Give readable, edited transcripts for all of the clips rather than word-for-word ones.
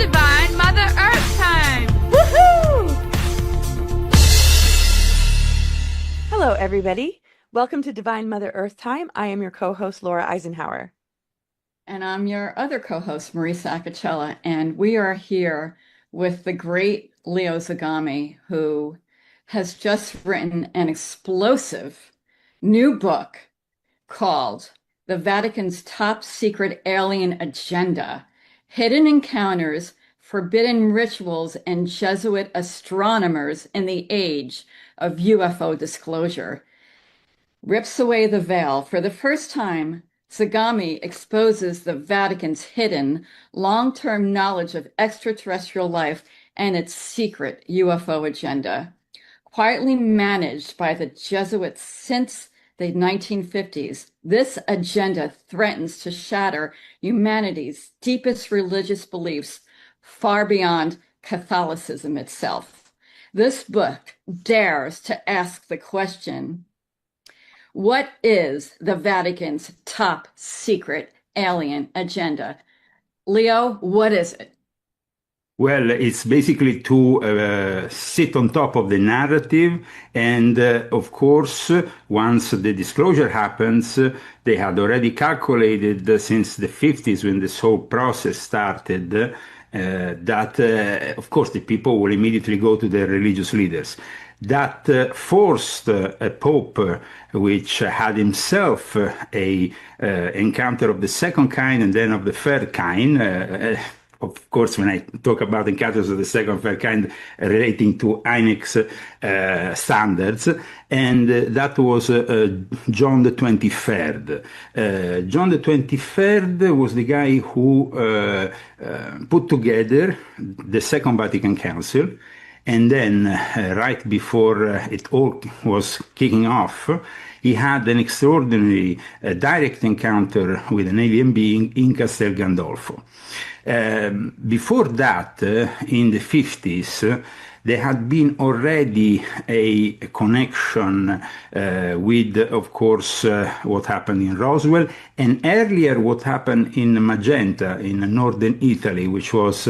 Divine Mother Earth time! Woohoo! Hello, everybody. Welcome to Divine Mother Earth Time. I am your co-host, Laura Eisenhower. And I'm your other co-host, Marisa Acocella, and we are here with the great Leo Zagami, who has just written an explosive new book called The Vatican's Top Secret Alien Agenda: Hidden Encounters, Forbidden Rituals, and Jesuit Astronomers in the Age of UFO Disclosure. Rips away the veil. For the first time, Zagami exposes the Vatican's hidden, long-term knowledge of extraterrestrial life and its secret UFO agenda. Quietly managed by the Jesuits since the 1950s, this agenda threatens to shatter humanity's deepest religious beliefs far beyond Catholicism itself. This book dares to ask the question, what is the Vatican's top secret alien agenda? Leo, what is it? Well, it's basically to sit on top of the narrative. And of course, once the disclosure happens, they had already calculated since the 50s when this whole process started that, of course, the people will immediately go to their religious leaders. That forced a pope, which had himself a encounter of the second kind and then of the third kind. Of course, when I talk about encounters of the second and third kind relating to Einig's standards, and that was John the 23rd. John the 23rd was the guy who put together the Second Vatican Council. And then, right before it all was kicking off, he had an extraordinary direct encounter with an alien being in Castel Gandolfo. Before that, in the 50s, there had been already a connection with, of course, what happened in Roswell, and earlier what happened in Magenta in northern Italy, which was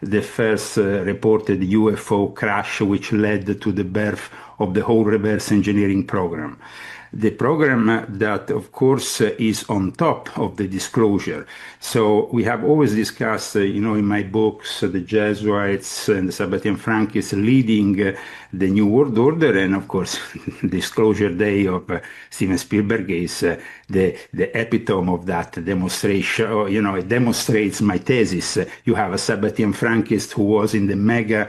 the first reported UFO crash, which led to the birth of the whole reverse engineering program. The program that, of course, is on top of the disclosure. So we have always discussed, in my books, the Jesuits and the Sabbatian Frankists leading the New World Order. And, of course, Disclosure Day of Steven Spielberg is the epitome of that demonstration. It demonstrates my thesis. You have a Sabbatian Frankist who was in the mega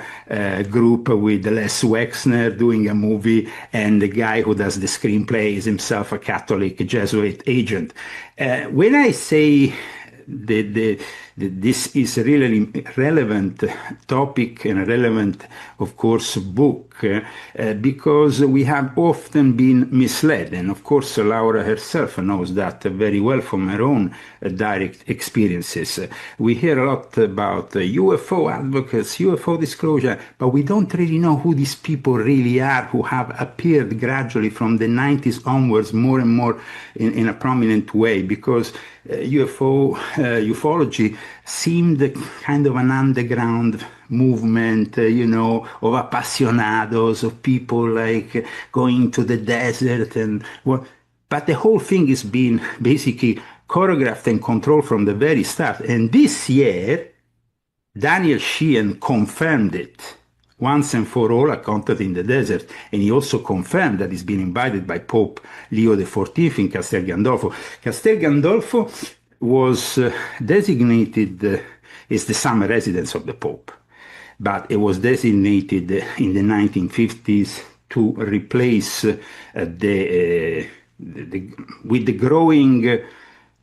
group with Les Wexner doing a movie, and the guy who does the screenplay is himself a Catholic Jesuit agent. When I say this is a really relevant topic and a relevant, of course, book, because we have often been misled. And of course, Laura herself knows that very well from her own direct experiences. We hear a lot about UFO advocates, UFO disclosure, but we don't really know who these people really are, who have appeared gradually from the 90s onwards more and more in a prominent way, because ufology seemed kind of an underground movement, of apasionados, of people like going to the desert but the whole thing is being basically choreographed and controlled from the very start. And this year, Daniel Sheehan confirmed it once and for all, a contact in the desert. And he also confirmed that he's been invited by Pope Leo XIV in Castel Gandolfo. Castel Gandolfo was designated as the summer residence of the Pope, but it was designated in the 1950s to replace with the growing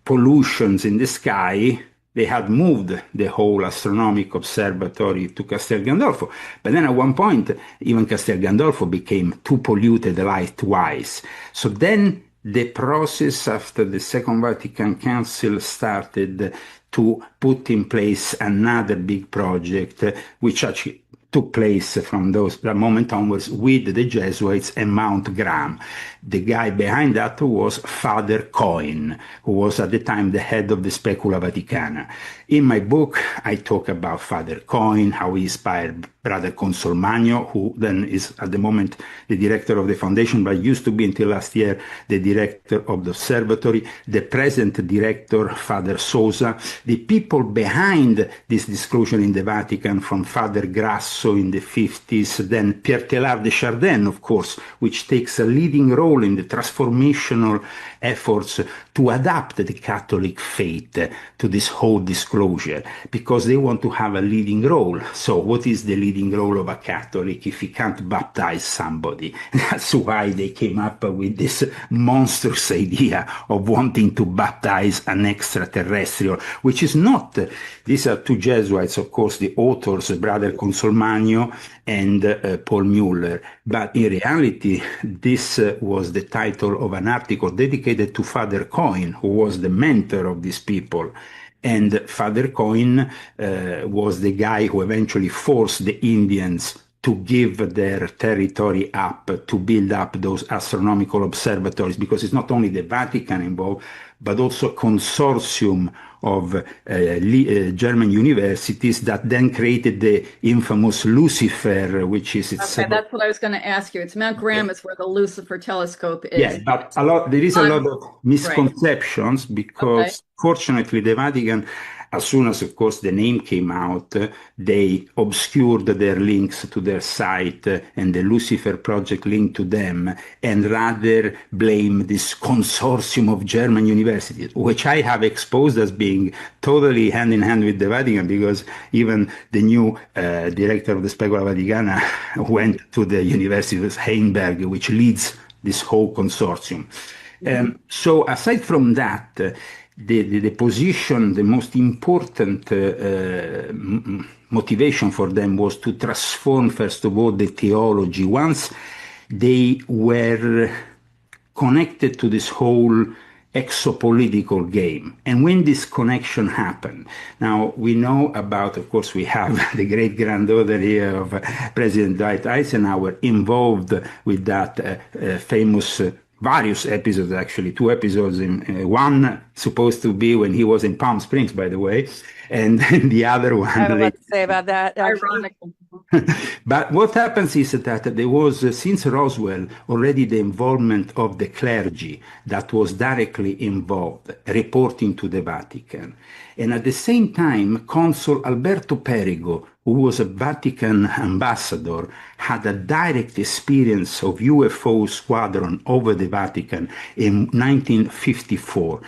pollutions in the sky. They had moved the whole astronomical observatory to Castel Gandolfo. But then at one point, even Castel Gandolfo became too polluted light-wise. So then the process after the Second Vatican Council started to put in place another big project, which actually took place from that moment onwards with the Jesuits and Mount Graham. The guy behind that was Father Cohen, who was at the time the head of the Specula Vaticana. In my book, I talk about Father Cohen, how he inspired Brother Consolmagno, who then is at the moment the director of the foundation, but used to be until last year the director of the observatory, the present director, Father Sosa, the people behind this disclosure in the Vatican, from Father Grasso in the 50s, then Pierre Teilhard de Chardin, of course, which takes a leading role in the transformational efforts to adapt the Catholic faith to this whole disclosure, because they want to have a leading role. So what is the leading role of a Catholic if he can't baptize somebody? That's why they came up with this monstrous idea of wanting to baptize an extraterrestrial, which is not. These are two Jesuits, of course, the authors, Brother Consolmagno and Paul Mueller. But in reality, this was the title of an article dedicated to Father Cohen, who was the mentor of these people. And Father Cohen was the guy who eventually forced the Indians to give their territory up, to build up those astronomical observatories, because it's not only the Vatican involved, but also a consortium of German universities that then created the infamous Lucifer, which is itself. Okay, that's what I was going to ask you. It's Mount Graham is where the Lucifer telescope is. Yeah, but there is a lot of misconceptions, because fortunately the Vatican, as soon as, of course, the name came out, they obscured their links to their site and the Lucifer project linked to them, and rather blame this consortium of German universities, which I have exposed as being totally hand in hand with the Vatican, because even the new director of the Specula Vaticana went to the University of Heidelberg, which leads this whole consortium. So aside from that, the position, the most important motivation for them was to transform, first of all, the theology. Once they were connected to this whole exopolitical game. And when this connection happened, now we know about, of course, we have the great granddaughter here of President Dwight Eisenhower involved with that famous various episodes, actually, 2 episodes, in one supposed to be when he was in Palm Springs, by the way, and the other one. I have a lot to say about that. Ironical. But what happens is that there was, since Roswell, already the involvement of the clergy that was directly involved, reporting to the Vatican. And at the same time, Consul Alberto Perigo, who was a Vatican ambassador, had a direct experience of UFO squadron over the Vatican in 1954.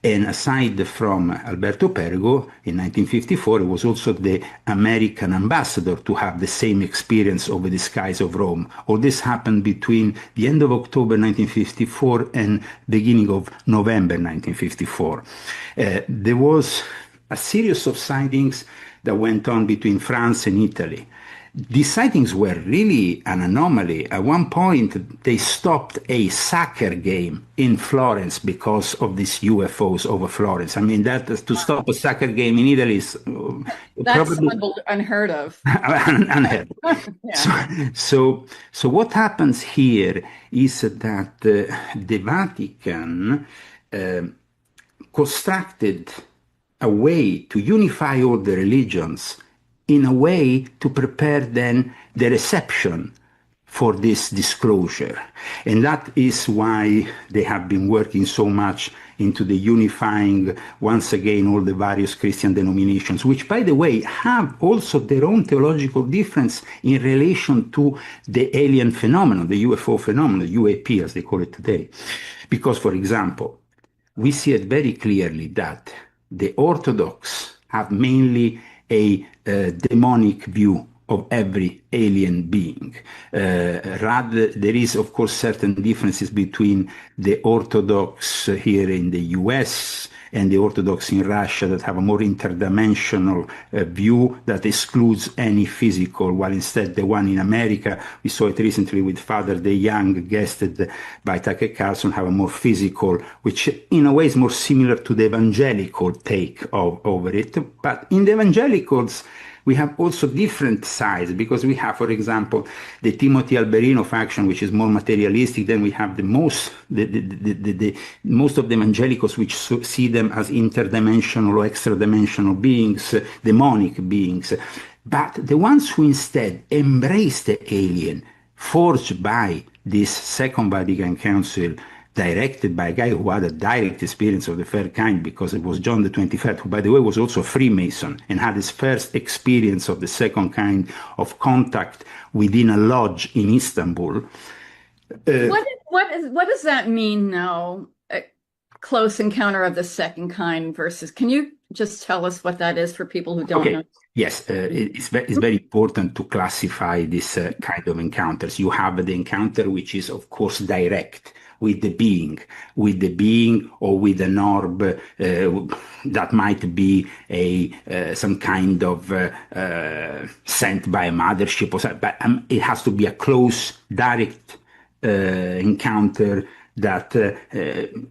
And aside from Alberto Perigo, in 1954, he was also the American ambassador to have the same experience over the skies of Rome. All this happened between the end of October 1954 and beginning of November 1954. There was a series of sightings that went on between France and Italy. These sightings were really an anomaly. At one point, they stopped a soccer game in Florence because of these UFOs over Florence. I mean, that to stop a soccer game in Italy is probably unheard of. Unheard of. Yeah. So what happens here is that the Vatican constructed a way to unify all the religions in a way to prepare then the reception for this disclosure. And that is why they have been working so much into the unifying, once again, all the various Christian denominations, which, by the way, have also their own theological difference in relation to the alien phenomenon, the UFO phenomenon, UAP as they call it today. Because, for example, we see it very clearly that the Orthodox have mainly a demonic view of every alien being. Rather, there is, of course, certain differences between the Orthodox here in the US and the Orthodox in Russia that have a more interdimensional view that excludes any physical, while instead the one in America, we saw it recently with Father DeYoung, guested by Tucker Carlson, have a more physical, which in a way is more similar to the evangelical take over it. But in the evangelicals, we have also different sides, because we have, for example, the Timothy Alberino faction, which is more materialistic. Then we have the most of the evangelicals, which see them as interdimensional or extra-dimensional beings, demonic beings. But the ones who instead embrace the alien, forged by this Second Vatican Council, directed by a guy who had a direct experience of the third kind, because it was John the 23rd, who, by the way, was also a Freemason and had his first experience of the second kind of contact within a lodge in Istanbul. What does that mean now? A close encounter of the second kind versus, can you just tell us what that is for people who don't know? Yes, it's very important to classify this kind of encounters. You have the encounter which is, of course, direct with the being or with an orb that might be some kind of sent by a mothership or something. But it has to be a close, direct encounter that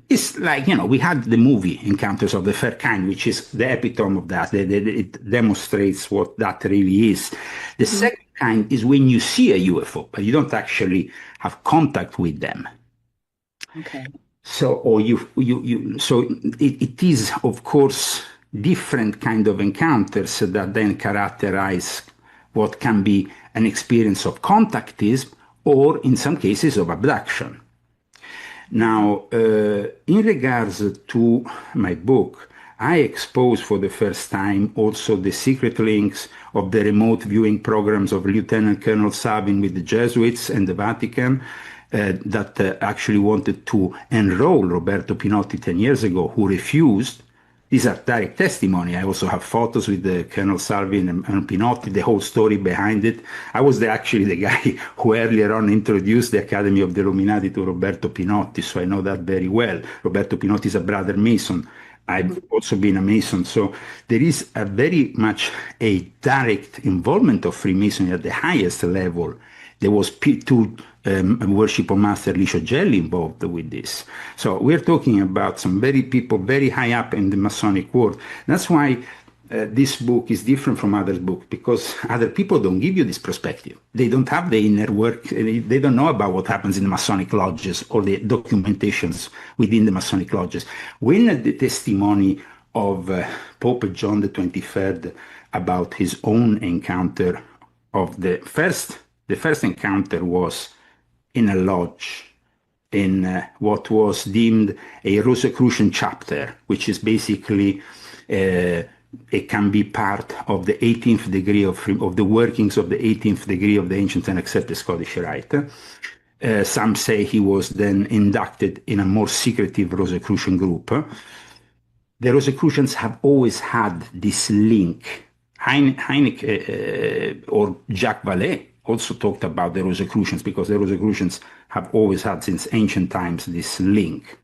is like, we had the movie Encounters of the Third Kind, which is the epitome of that. It demonstrates what that really is. The second kind is when you see a UFO, but you don't actually have contact with them. Okay. So, it is, of course, different kind of encounters that then characterize what can be an experience of contactism, or in some cases of abduction. Now, in regards to my book, I expose for the first time also the secret links of the remote viewing programs of Lieutenant Colonel Sabin with the Jesuits and the Vatican, that actually wanted to enroll Roberto Pinotti 10 years ago, who refused. These are direct testimony. I also have photos with the Colonel Salvin and Pinotti, the whole story behind it. I was actually the guy who earlier on introduced the Academy of the Illuminati to Roberto Pinotti, so I know that very well. Roberto Pinotti is a brother Mason. I've also been a Mason, so there is a very much a direct involvement of Freemasonry at the highest level. There was P2 worship of Master Licio Gelli involved with this. So we're talking about some people very high up in the Masonic world. That's why this book is different from other books, because other people don't give you this perspective. They don't have the inner work. They don't know about what happens in the Masonic lodges or the documentations within the Masonic lodges. When the testimony of Pope John the 23rd about his own encounter of the first encounter was in a lodge in what was deemed a Rosicrucian chapter, which is basically it can be part of the 18th degree of the workings of the 18th degree of the ancient and accepted Scottish Rite. Some say he was then inducted in a more secretive Rosicrucian group. The Rosicrucians have always had this link. Heinrich or Jacques Vallée also talked about the Rosicrucians, because the Rosicrucians have always had since ancient times this link.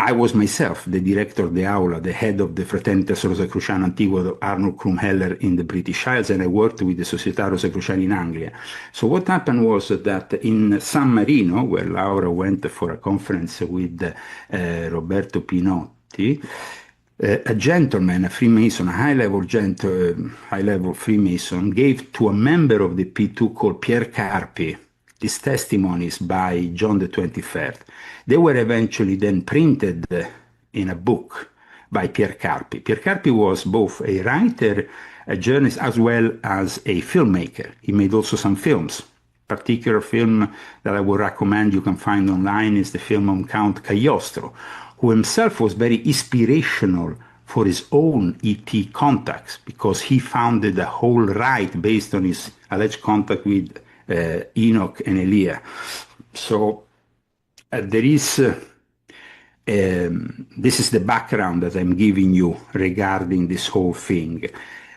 I was myself the director of the Aula, the head of the Fraternitas Rosicruciana Antigua of Arnold Crumheller in the British Isles, and I worked with the Società Rosicruciana in Anglia. So what happened was that in San Marino, where Laura went for a conference with Roberto Pinotti, a gentleman, a Freemason, a high-level Freemason, gave to a member of the P2 called Pierre Carpi these testimonies by John the 23rd. They were eventually then printed in a book by Pierre Carpi. Pierre Carpi was both a writer, a journalist, as well as a filmmaker. He made also some films. Particular film that I would recommend you can find online is the film on Count Cagliostro, who himself was very inspirational for his own ET contacts, because he founded a whole rite based on his alleged contact with Enoch and Elia. So there is, this is the background that I'm giving you regarding this whole thing.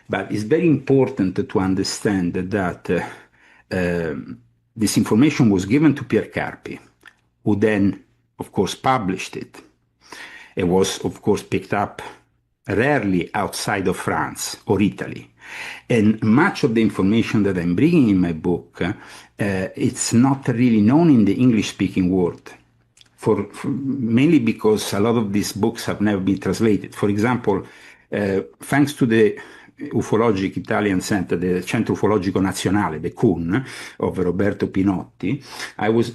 But it's very important to understand that this information was given to Pierre Carpi, who then, of course, published it. It was, of course, picked up rarely outside of France or Italy. And much of the information that I'm bringing in my book, it's not really known in the English-speaking world, mainly because a lot of these books have never been translated. For example, thanks to the Ufologic Italian Center, the Centro Ufologico Nazionale, the CUN, of Roberto Pinotti, I was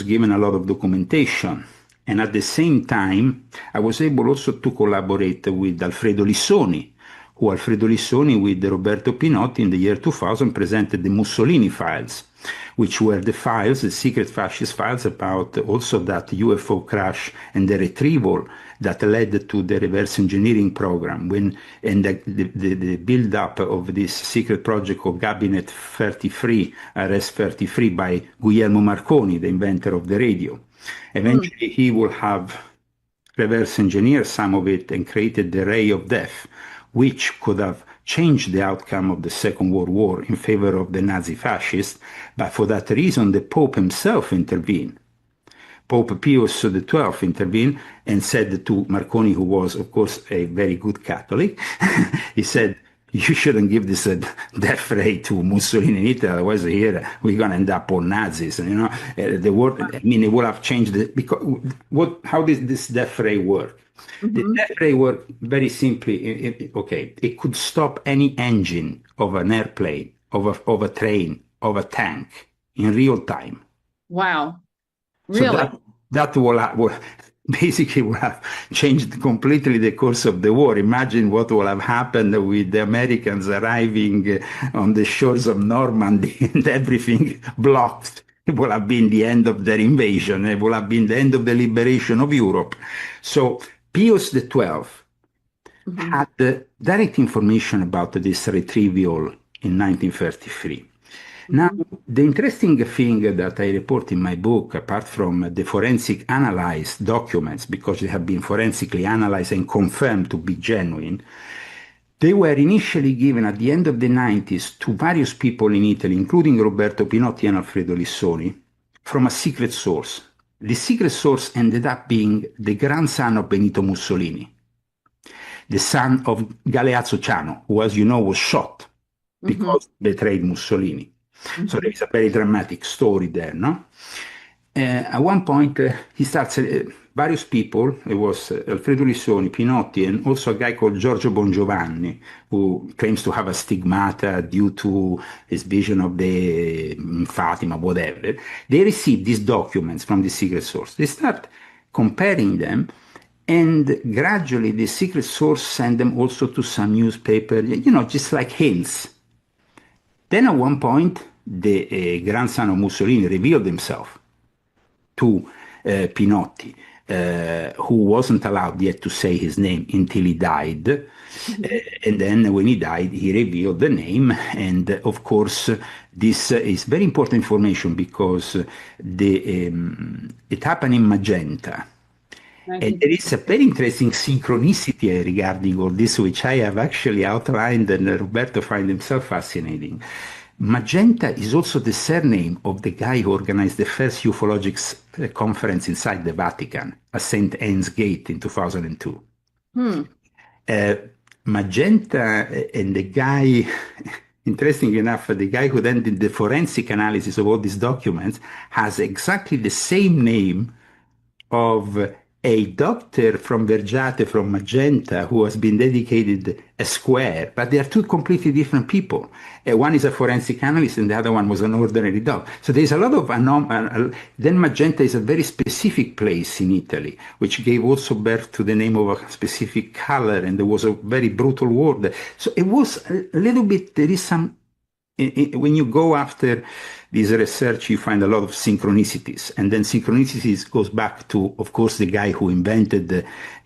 given a lot of documentation. And at the same time, I was able also to collaborate with Alfredo Lissoni, with Roberto Pinotti in the year 2000 presented the Mussolini files, which were the files, the secret fascist files about also that UFO crash and the retrieval that led to the reverse engineering program and the build-up of this secret project called Cabinet 33, Arrest 33 by Guglielmo Marconi, the inventor of the radio. Eventually, he will have reverse engineered some of it and created the ray of death, which could have changed the outcome of the Second World War in favor of the Nazi fascists, but for that reason the Pope himself intervened. Pope Pius XII intervened and said to Marconi, who was, of course, a very good Catholic, he said, you shouldn't give this death ray to Mussolini in Italy, otherwise here we're going to end up on Nazis. And, the word, it would have changed. How does this death ray work? The death ray worked very simply. It could stop any engine of an airplane, of a train, of a tank in real time. Wow. Really? So that will basically would have changed completely the course of the war. Imagine what would have happened with the Americans arriving on the shores of Normandy and everything blocked. It would have been the end of their invasion. It would have been the end of the liberation of Europe. So Pius XII had direct information about this retrieval in 1933. Now, the interesting thing that I report in my book, apart from the forensic analyzed documents, because they have been forensically analyzed and confirmed to be genuine, they were initially given at the end of the 90s to various people in Italy, including Roberto Pinotti and Alfredo Lissoni, from a secret source. The secret source ended up being the grandson of Benito Mussolini, the son of Galeazzo Ciano, who, as you know, was shot because he betrayed Mussolini. So there is a very dramatic story there, no? At one point, he starts, various people, it was Alfredo Lissoni, Pinotti, and also a guy called Giorgio Bongiovanni, who claims to have a stigmata due to his vision of the Fatima, whatever. They receive these documents from the secret source. They start comparing them, and gradually the secret source send them also to some newspaper, just like hints. Then at one point, the grandson of Mussolini revealed himself to Pinotti, who wasn't allowed yet to say his name until he died. And then when he died, he revealed the name. And of course, this is very important information because it happened in Magenta. And there is a very interesting synchronicity regarding all this, which I have actually outlined, and Roberto finds himself fascinating. Magenta is also the surname of the guy who organized the first ufologics conference inside the Vatican at St. Anne's Gate in 2002. Magenta and the guy, interesting enough, the guy who then did the forensic analysis of all these documents has exactly the same name of a doctor from Vergiate, from Magenta, who has been dedicated a square, but they are two completely different people. One is a forensic analyst and the other one was an ordinary doc. So there's a lot of then Magenta is a very specific place in Italy, which gave also birth to the name of a specific color, and there was a very brutal war there. So it was a little bit, there is some, when you go after this research, you find a lot of synchronicities. And then synchronicities goes back to, of course, the guy who invented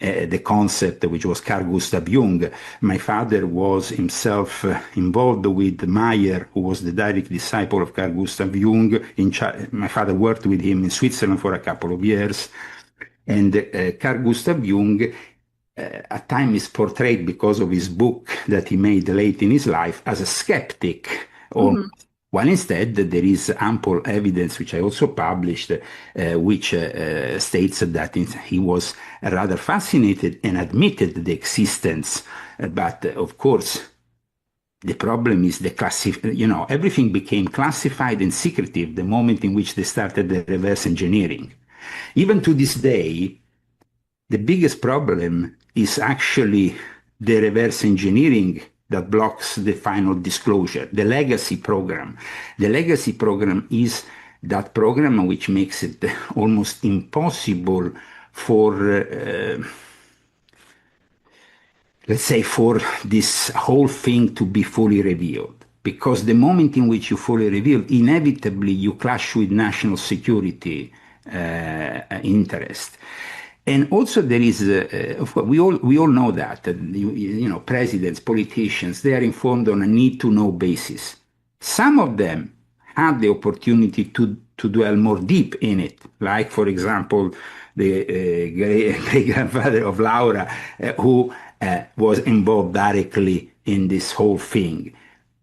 the concept, which was Carl Gustav Jung. My father was himself involved with Mayer, who was the direct disciple of Carl Gustav Jung. My father worked with him in Switzerland for a couple of years. And Carl Gustav Jung at times is portrayed, because of his book that he made late in his life, as a skeptic. While instead there is ample evidence, which I also published, which states that he was rather fascinated and admitted the existence. But of course, the problem is everything became classified and secretive the moment in which they started the reverse engineering. Even to this day, the biggest problem is actually the reverse engineering that blocks the final disclosure, the legacy program. The legacy program is that program which makes it almost impossible for let's say, for this whole thing to be fully revealed. Because the moment in which you fully reveal, inevitably you clash with national security interest. And also there is, of course, we all know that, you know, presidents, politicians, they are informed on a need-to-know basis. Some of them had the opportunity to dwell more deep in it, like, for example, the great-grandfather of Laura, who was involved directly in this whole thing.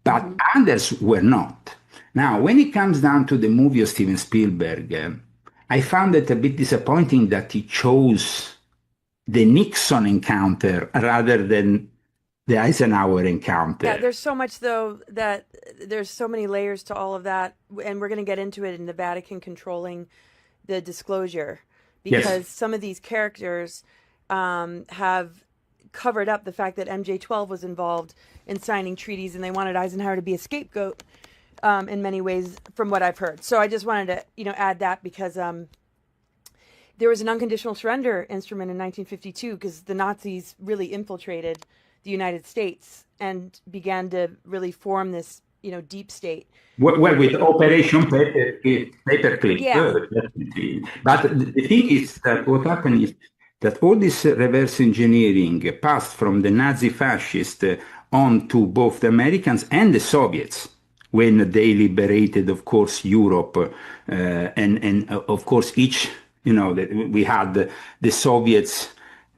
But others were not. Now, when it comes down to the movie of Steven Spielberg, I found it a bit disappointing that he chose the Nixon encounter rather than the Eisenhower encounter. Yeah, there's so much, though, that there's so many layers to all of that, and we're going to get into it in the Vatican controlling the disclosure, because some of these characters have covered up the fact that MJ-12 was involved in signing treaties, and they wanted Eisenhower to be a scapegoat in many ways, from what I've heard. So I just wanted to, you know, add that, because there was an unconditional surrender instrument in 1952, because the Nazis really infiltrated the United States and began to really form this, you know, deep state. Well, with Operation Paperclip, definitely. But the thing is that what happened is that all this reverse engineering passed from the Nazi fascists on to both the Americans and the Soviets when they liberated, of course, Europe. And of course, each, you know, we had the Soviets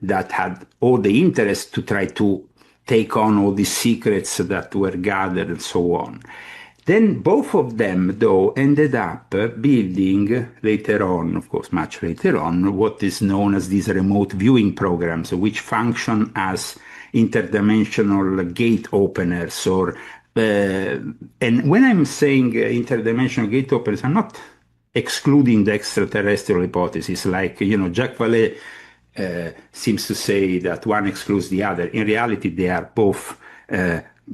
that had all the interest to try to take on all these secrets that were gathered and so on. Then both of them, though, ended up building later on, of course, much later on, what is known as these remote viewing programs, which function as interdimensional gate openers. And when I'm saying interdimensional gate openers, I'm not excluding the extraterrestrial hypothesis, like, you know, Jacques Vallée seems to say that one excludes the other. In reality, they are both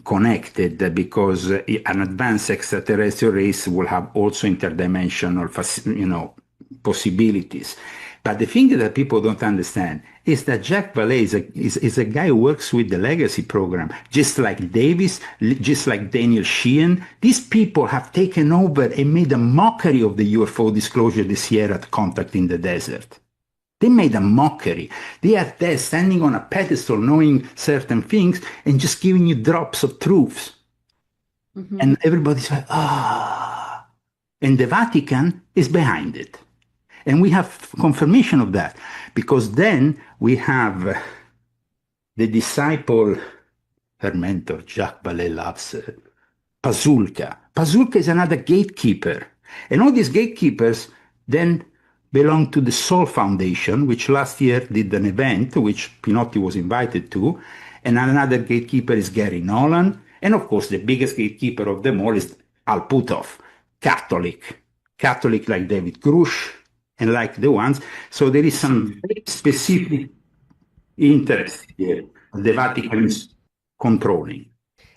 connected, because an advanced extraterrestrial race will have also interdimensional, you know, possibilities. But the thing that people don't understand is that Jacques Vallée is a guy who works with the legacy program, just like Davis, just like Daniel Sheehan. These people have taken over and made a mockery of the UFO disclosure this year at Contact in the Desert. They made a mockery. They are there standing on a pedestal knowing certain things and just giving you drops of truths. And everybody's like, ah. And the Vatican is behind it. And we have confirmation of that, because then we have the disciple, her mentor, Jacques Vallée loves Pasulka. Pasulka is another gatekeeper. And all these gatekeepers then belong to the Soul Foundation, which last year did an event, which Pinotti was invited to. And another gatekeeper is Gary Nolan. And of course, the biggest gatekeeper of them all is Al Puthoff, Catholic like David Grush, and like the ones. So there is some very specific interest here the Vatican is controlling.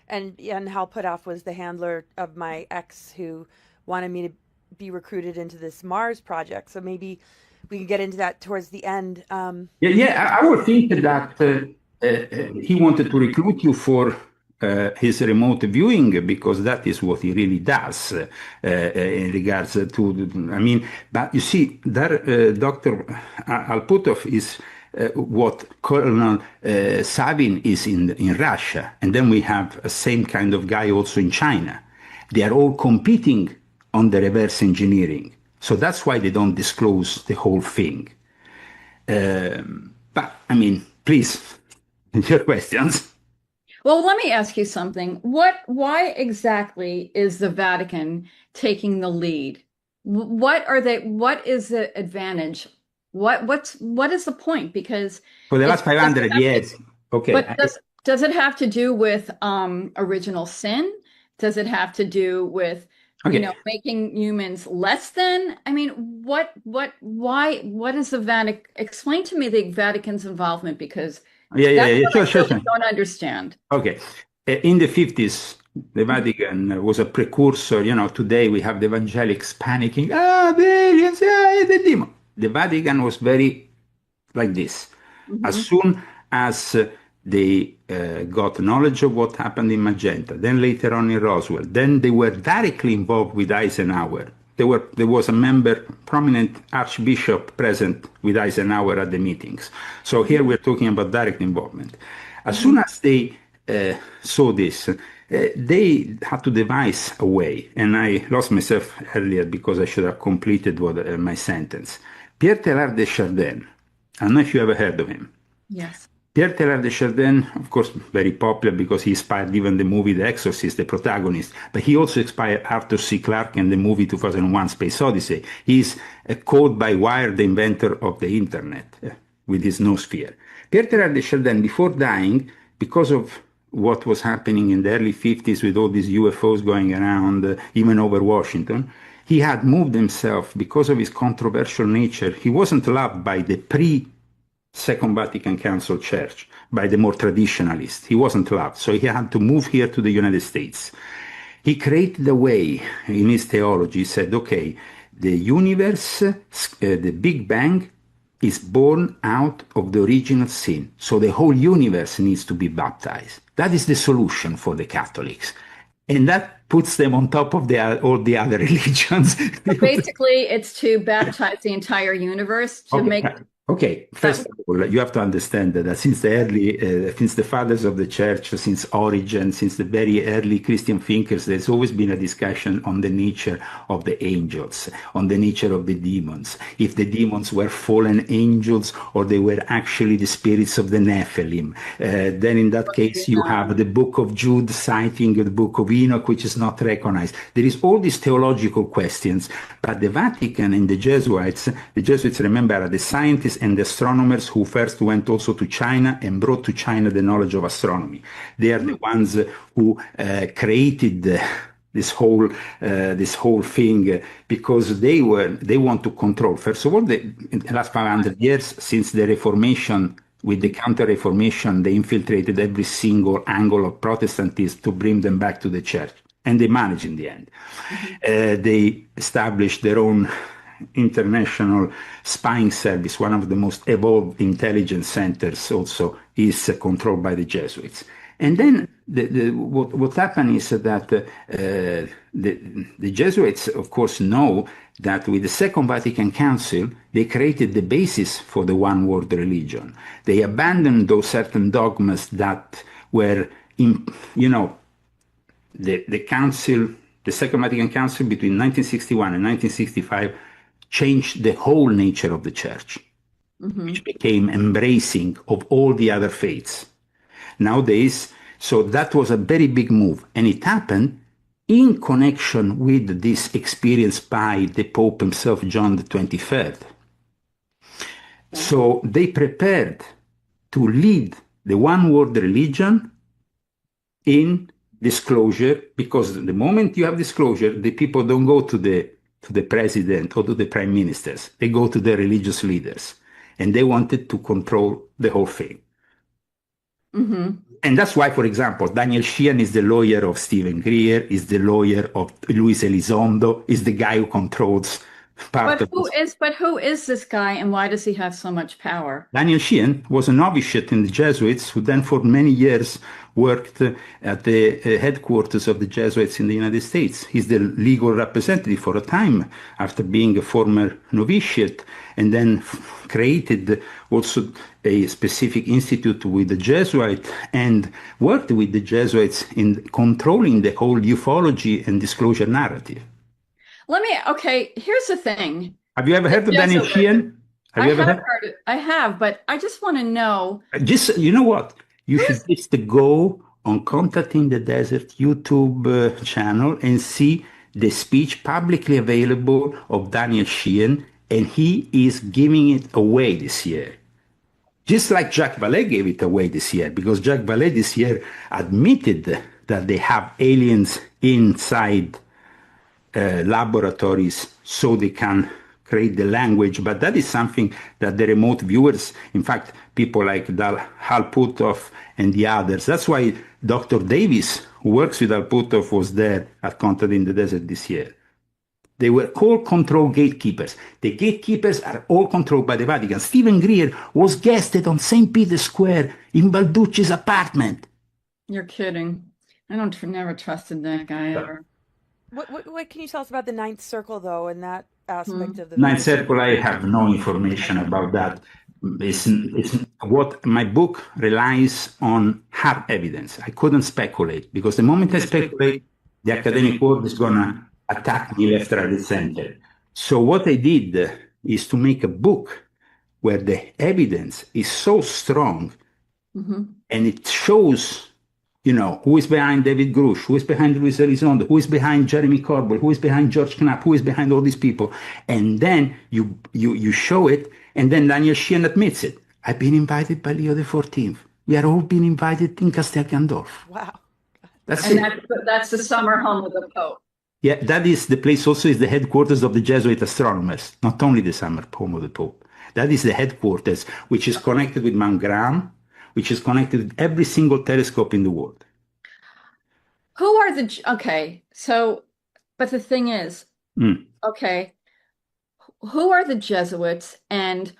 And Hal Puthoff was the handler of my ex, who wanted me to be recruited into this Mars project. So maybe we can get into that towards the end. I would think that he wanted to recruit you for his remote viewing, because that is what he really does in regards to, I mean, but you see, that Dr. Al Puthoff is what Colonel Savin is in Russia. And then we have the same kind of guy also in China. They are all competing on the reverse engineering. So that's why they don't disclose the whole thing. But, I mean, please, your questions. Well, let me ask you something. Why exactly is the Vatican taking the lead? What is the advantage? What is the point? Because for the last 500 years, okay. But does it have to do with original sin? Does it have to do with making humans less than? I mean, why? What is the Vatican? Explain to me the Vatican's involvement, because Sure. I don't understand. Okay. In the 50s, the Vatican was a precursor. Today we have the evangelics panicking. The aliens, the demon. The Vatican was very like this. As soon as they got knowledge of what happened in Magenta, then later on in Roswell, then they were directly involved with Eisenhower. There was a prominent archbishop present with Eisenhower at the meetings. So here we're talking about direct involvement. As soon as they saw this, they had to devise a way, and I lost myself earlier because I should have completed my sentence. Pierre Teilhard de Chardin, I don't know if you ever heard of him. Yes. Pierre Teilhard de Chardin, of course, very popular because he inspired even the movie The Exorcist, the protagonist, but he also inspired Arthur C. Clarke in the movie 2001 Space Odyssey. He's a code by wire, the inventor of the internet with his noosphere. Pierre Teilhard de Chardin, before dying, because of what was happening in the early 50s with all these UFOs going around, even over Washington, he had moved himself because of his controversial nature. He wasn't loved by the Second Vatican Council Church, by the more traditionalists. He wasn't loved, so he had to move here to the United States. He created a way in his theology. He said, okay, the universe, the Big Bang, is born out of the original sin. So the whole universe needs to be baptized. That is the solution for the Catholics. And that puts them on top of all the other religions. So basically, it's to baptize the entire universe to make... Okay, first of all, you have to understand that since the fathers of the church, since Origen, since the very early Christian thinkers, there's always been a discussion on the nature of the angels, on the nature of the demons. If the demons were fallen angels or they were actually the spirits of the Nephilim. Then in that case, you have the book of Jude citing the book of Enoch, which is not recognized. There is all these theological questions, but the Vatican and the Jesuits, remember, are the scientists and the astronomers who first went also to China and brought to China the knowledge of astronomy. They are the ones who created this whole thing because they want to control. First of all, in the last 500 years since the Reformation, with the Counter-Reformation, they infiltrated every single angle of Protestantism to bring them back to the church, and they managed in the end. They established their own international spying service. One of the most evolved intelligence centers also is controlled by the Jesuits. And then what happened is that the Jesuits, of course, know that with the Second Vatican Council, they created the basis for the one-world religion. They abandoned those certain dogmas that were, the Council, the Second Vatican Council between 1961 and 1965 changed the whole nature of the church, which became embracing of all the other faiths. Nowadays, so that was a very big move, and it happened in connection with this experience by the Pope himself, John the 23rd. So they prepared to lead the one-world religion in disclosure, because the moment you have disclosure, the people don't go to the president or to the prime ministers. They go to the religious leaders, and they wanted to control the whole thing. And that's why, for example, Daniel Sheehan is the lawyer of Stephen Greer, is the lawyer of Luis Elizondo, is the guy who controls part of this. But who is this guy, and why does he have so much power? Daniel Sheehan was a novitiate in the Jesuits, who then for many years worked at the headquarters of the Jesuits in the United States. He's the legal representative for a time after being a former novitiate, and then created also a specific institute with the Jesuit and worked with the Jesuits in controlling the whole ufology and disclosure narrative. Here's the thing. Have you ever heard of Daniel Sheehan? I have heard it. I have, but I just want to know. You know what? You should just go on Contact in the Desert YouTube channel and see the speech publicly available of Daniel Sheehan, and he is giving it away this year. Just like Jacques Vallée gave it away this year, because Jacques Vallée this year admitted that they have aliens inside laboratories so they can create the language, but that is something that the remote viewers, in fact, people like Hal Puthoff and the others, that's why Dr. Davis, who works with Hal Puthoff, was there at Contact in the Desert this year. They were all control gatekeepers. The gatekeepers are all controlled by the Vatican. Stephen Greer was guested on St. Peter's Square in Balducci's apartment. You're kidding. I never trusted that guy ever. What can you tell us about the Ninth Circle, though, and that aspect of the Ninth Circle? I have no information about that. It's what my book relies on hard evidence. I couldn't speculate, because the moment I speculate, the academic world is going to attack me left, right, and center. So what I did is to make a book where the evidence is so strong, and it shows, who is behind David Grush, who is behind Luis Elizondo, who is behind Jeremy Corbell, who is behind George Knapp, who is behind all these people. And then you show it, and then Daniel Sheehan admits it. I've been invited by Leo XIV. We are all being invited in Castel Gandolfo. Wow. That's the summer home of the Pope. Yeah, that is the place also is the headquarters of the Jesuit astronomers, not only the summer home of the Pope. That is the headquarters, which is connected with Mount Graham, which is connected with every single telescope in the world. But the thing is, okay, who are the Jesuits, and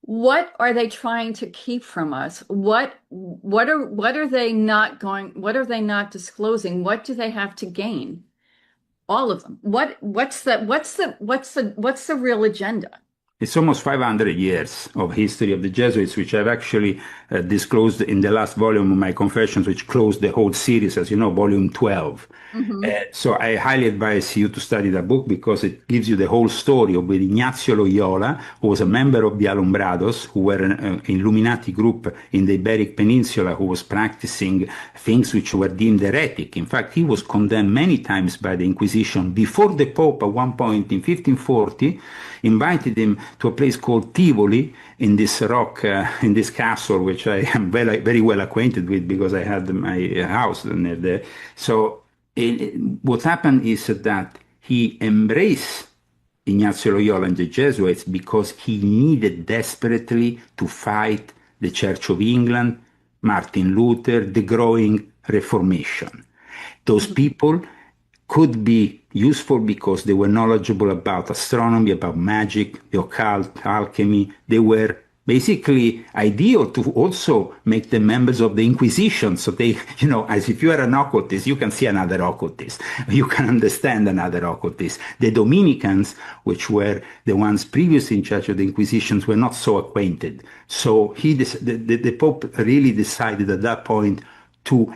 what are they trying to keep from us? What are they not disclosing? What do they have to gain? All of them. What's the real agenda? It's almost 500 years of history of the Jesuits, which I've actually disclosed in the last volume of my Confessions, which closed the whole series, as you know, volume 12. So I highly advise you to study that book, because it gives you the whole story of Ignazio Loyola, who was a member of the Alumbrados, who were an Illuminati group in the Iberic Peninsula, who was practicing things which were deemed heretic. In fact, he was condemned many times by the Inquisition. Before the Pope, at one point in 1540, invited him to a place called Tivoli in this rock, in this castle, which I am very well acquainted with, because I had my house near there. So what happened is that he embraced Ignazio Loyola and the Jesuits because he needed desperately to fight the Church of England, Martin Luther, the growing Reformation. Those people could be useful because they were knowledgeable about astronomy, about magic, the occult, alchemy. They were basically ideal to also make them members of the Inquisition. So they, as if you are an occultist, you can see another occultist. You can understand another occultist. The Dominicans, which were the ones previously in charge of the Inquisitions, were not so acquainted. So the Pope really decided at that point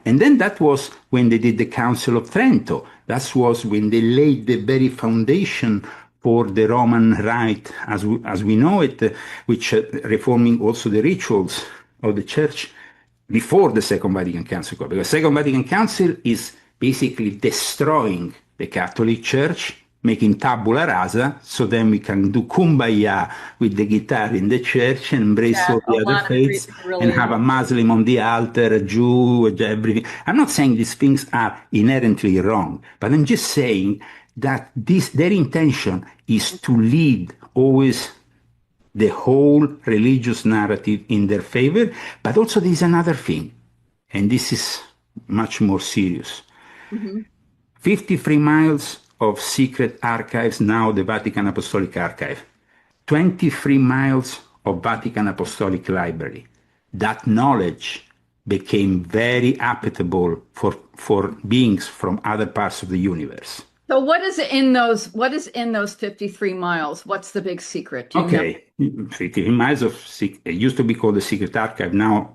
and then that was when they did the Council of Trento. That was when they laid the very foundation for the Roman Rite as we know it, which reforming also the rituals of the Church before the Second Vatican Council. Because the Second Vatican Council is basically destroying the Catholic Church, making tabula rasa, so then we can do kumbaya with the guitar in the church and embrace all the other faiths and have a Muslim on the altar, a Jew, everything. I'm not saying these things are inherently wrong, but I'm just saying that their intention is to lead always the whole religious narrative in their favor. But also there's another thing, and this is much more serious. 53 miles of secret archives, now the Vatican Apostolic Archive, 23 miles of Vatican Apostolic Library. That knowledge became very applicable for beings from other parts of the universe. So what is in those 53 miles? What's the big secret? 53 miles of it used to be called the Secret Archive. Now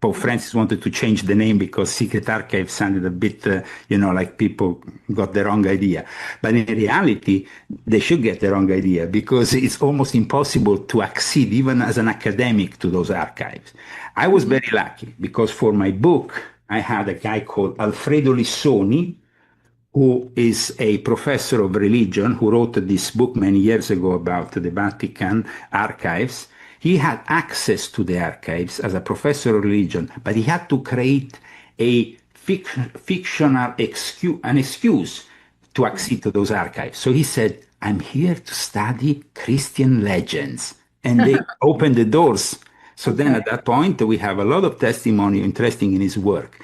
Pope Francis wanted to change the name because Secret Archive sounded a bit, like people got the wrong idea. But in reality, they should get the wrong idea because it's almost impossible to accede, even as an academic, to those archives. I was very lucky because for my book, I had a guy called Alfredo Lissoni, who is a professor of religion, who wrote this book many years ago about the Vatican archives. He had access to the archives as a professor of religion, but he had to create a fictional excuse to accede to those archives. So he said, I'm here to study Christian legends. And they opened the doors. So then at that point, we have a lot of testimony interesting in his work.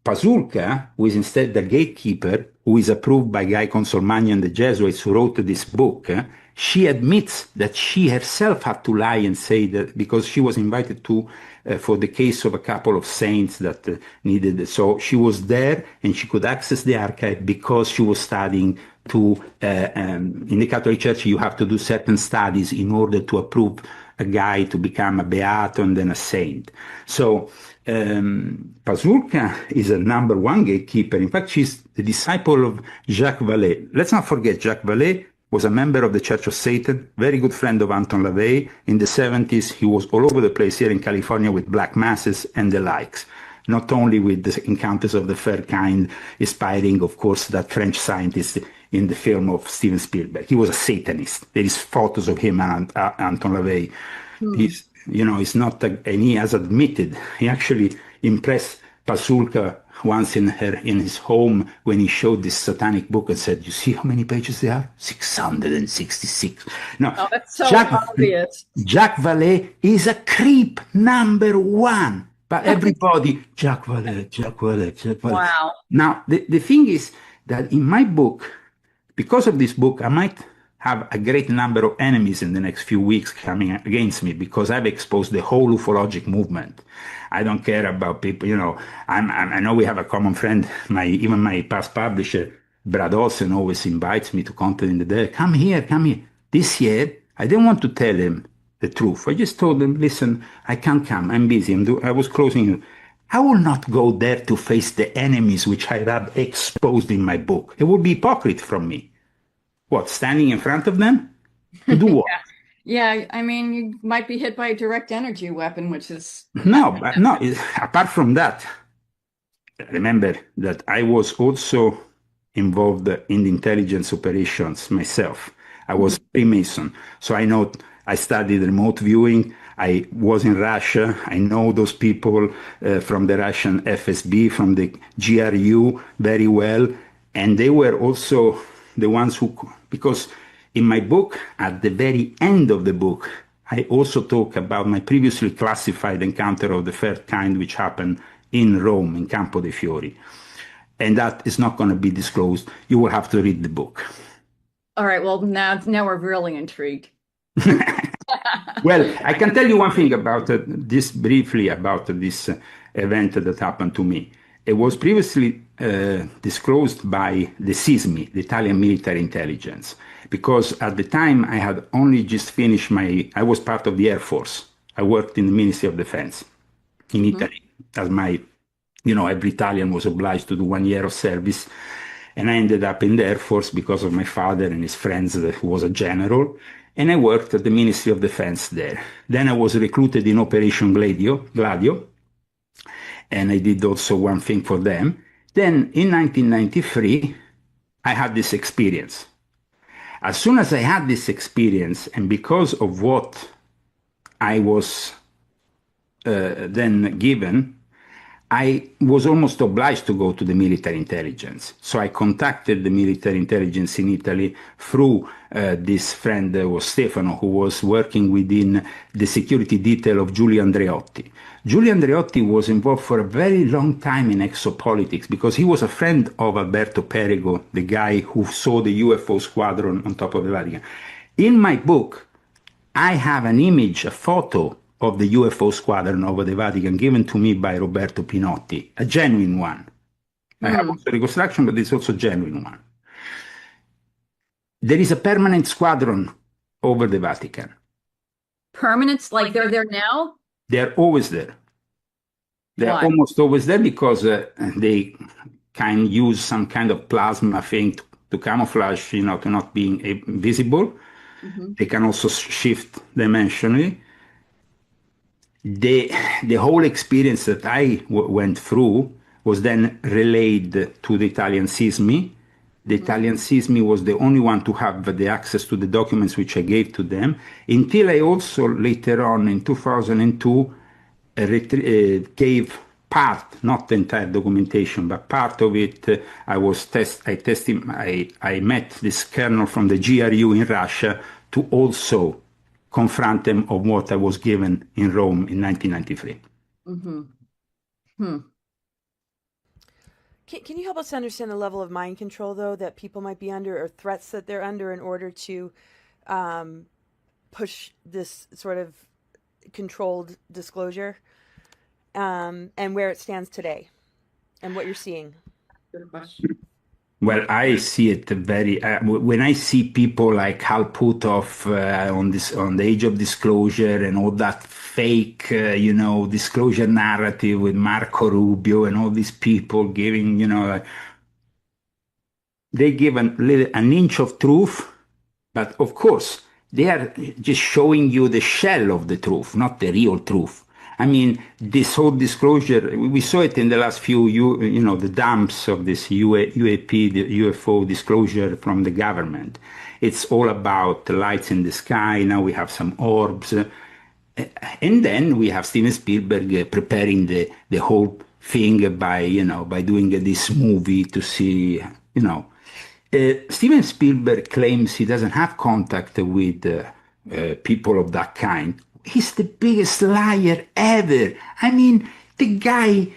Pasulka, who is instead the gatekeeper, who is approved by Guy Consolmagno and the Jesuits who wrote this book, she admits that she herself had to lie and say that because she was invited to for the case of a couple of saints that needed. So she was there and she could access the archive because she was studying to, in the Catholic Church, you have to do certain studies in order to approve a guy to become a beato and then a saint. So Pasulka is a number one gatekeeper. In fact, she's the disciple of Jacques Vallée. Let's not forget, Jacques Vallée was a member of the Church of Satan, very good friend of Anton LaVey. In the 70s, he was all over the place here in California with black masses and the likes. Not only with the encounters of the third kind, inspiring, of course, that French scientist in the film of Steven Spielberg. He was a Satanist. There is photos of him and Anton LaVey. He's, he's not, and he has admitted, he actually impressed Pasulka once in his home when he showed this satanic book and said, "You see how many pages there are? 666. Now, that's so obvious. Jacques Vallée is a creep number one. But everybody, Jacques Vallée, Jacques Vallée, Jacques Vallée. Wow. Now, the thing is that in my book, because of this book, I might have a great number of enemies in the next few weeks coming against me because I've exposed the whole ufologic movement. I don't care about people, I know we have a common friend, even my past publisher, Brad Olsen, always invites me to content in the day. Come here. This year, I didn't want to tell him the truth. I just told him, listen, I can't come. I'm busy. I was closing. I will not go there to face the enemies which I have exposed in my book. It would be hypocrite from me. What, standing in front of them? To do what? Yeah, I mean, you might be hit by a direct energy weapon, which is... No, apart from that, remember that I was also involved in the intelligence operations myself. I was Freemason, so I studied remote viewing. I was in Russia. I know those people from the Russian FSB, from the GRU very well. And they were also the ones who, because in my book, at the very end of the book, I also talk about my previously classified encounter of the third kind, which happened in Rome, in Campo dei Fiori. And that is not going to be disclosed. You will have to read the book. All right. Well, now we're really intrigued. Well, I can tell you one thing about this briefly about this event that happened to me. It was previously disclosed by the SISMI, the Italian military intelligence, because at the time I had only just finished I was part of the Air Force. I worked in the Ministry of Defense in Italy as every Italian was obliged to do 1 year of service. And I ended up in the Air Force because of my father and his friends who was a general. And I worked at the Ministry of Defense there. Then I was recruited in Operation Gladio, and I did also one thing for them. Then in 1993, I had this experience. As soon as I had this experience, and because of what I was then given, I was almost obliged to go to the military intelligence. So I contacted the military intelligence in Italy through this friend, was Stefano, who was working within the security detail of Giulio Andreotti. Giulio Andreotti was involved for a very long time in exopolitics because he was a friend of Alberto Perego, the guy who saw the UFO squadron on top of the Vatican. In my book, I have an image, a photo of the UFO squadron over the Vatican given to me by Roberto Pinotti, a genuine one. I have also reconstruction, but it's also a genuine one. There is a permanent squadron over the Vatican. Permanent? Like they're there now? They're always there. They're Why? almost always there because they can use some kind of plasma thing to camouflage, to not being visible. They can also shift dimensionally. The whole experience that I went through was then relayed to the Italian SISMI. The Italian SISMI was the only one to have the access to the documents which I gave to them, until I also later on in 2002 gave part, not the entire documentation, but part of it. I met this colonel from the GRU in Russia to also confront them of what I was given in Rome in 1993. Mm-hmm. Hmm. Can you help us understand the level of mind control, though, that people might be under, or threats that they're under, in order to push this sort of controlled disclosure, and where it stands today, and what you're seeing? Good question. Well, I see it very when I see people like Hal Puthoff on the age of disclosure and all that fake, disclosure narrative with Marco Rubio and all these people giving, they give an inch of truth, but of course they are just showing you the shell of the truth, not the real truth. I mean, this whole disclosure, we saw it in the last few, the dumps of this UAP, the UFO disclosure from the government. It's all about the lights in the sky. Now we have some orbs. And then we have Steven Spielberg preparing the whole thing by doing this movie to see, Steven Spielberg claims he doesn't have contact with people of that kind. He's the biggest liar ever. I mean, the guy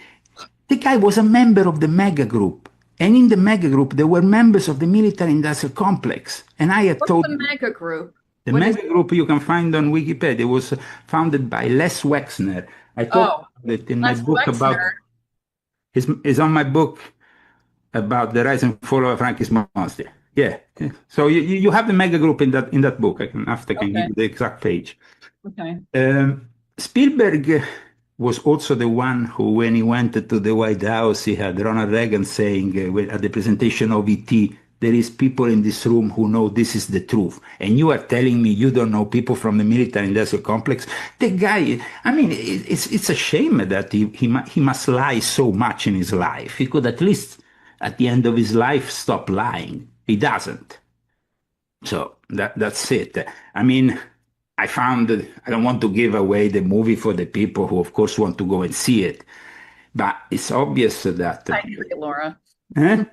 was a member of the mega group. And in the mega group, there were members of the military industrial complex. And I had told the mega group? The mega group you can find on Wikipedia. It was founded by Les Wexner. I talked about it in my book about. It's on my book about the rise and fall of a Frankist monster. Yeah. So you have the mega group in that book. I can give you the exact page. Okay. Spielberg was also the one who, when he went to the White House, he had Ronald Reagan saying at the presentation of ET, there is people in this room who know this is the truth. And you are telling me you don't know people from the military industrial complex? The guy, I mean, it's a shame that he must lie so much in his life. He could at least, at the end of his life, stop lying. He doesn't. So that's it. I mean, I don't want to give away the movie for the people who, of course, want to go and see it. But it's obvious that... I agree, Laura. Huh?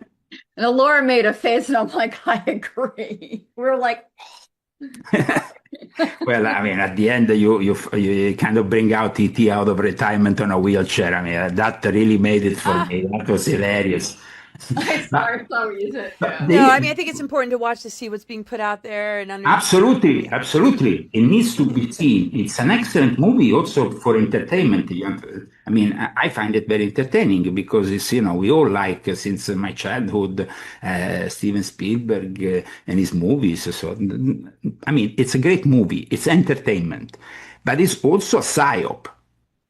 And Laura made a face, and I'm like, I agree. We're like... Well, I mean, at the end, you kind of bring out E.T. out of retirement on a wheelchair. I mean, that really made it for me. That was hilarious. I started so easy. No, I mean, I think it's important to watch to see what's being put out there and understand. Absolutely. It needs to be seen. It's an excellent movie also for entertainment. I mean, I find it very entertaining because it's, we all like, since my childhood, Steven Spielberg and his movies. So, I mean, it's a great movie. It's entertainment, but it's also a psyop.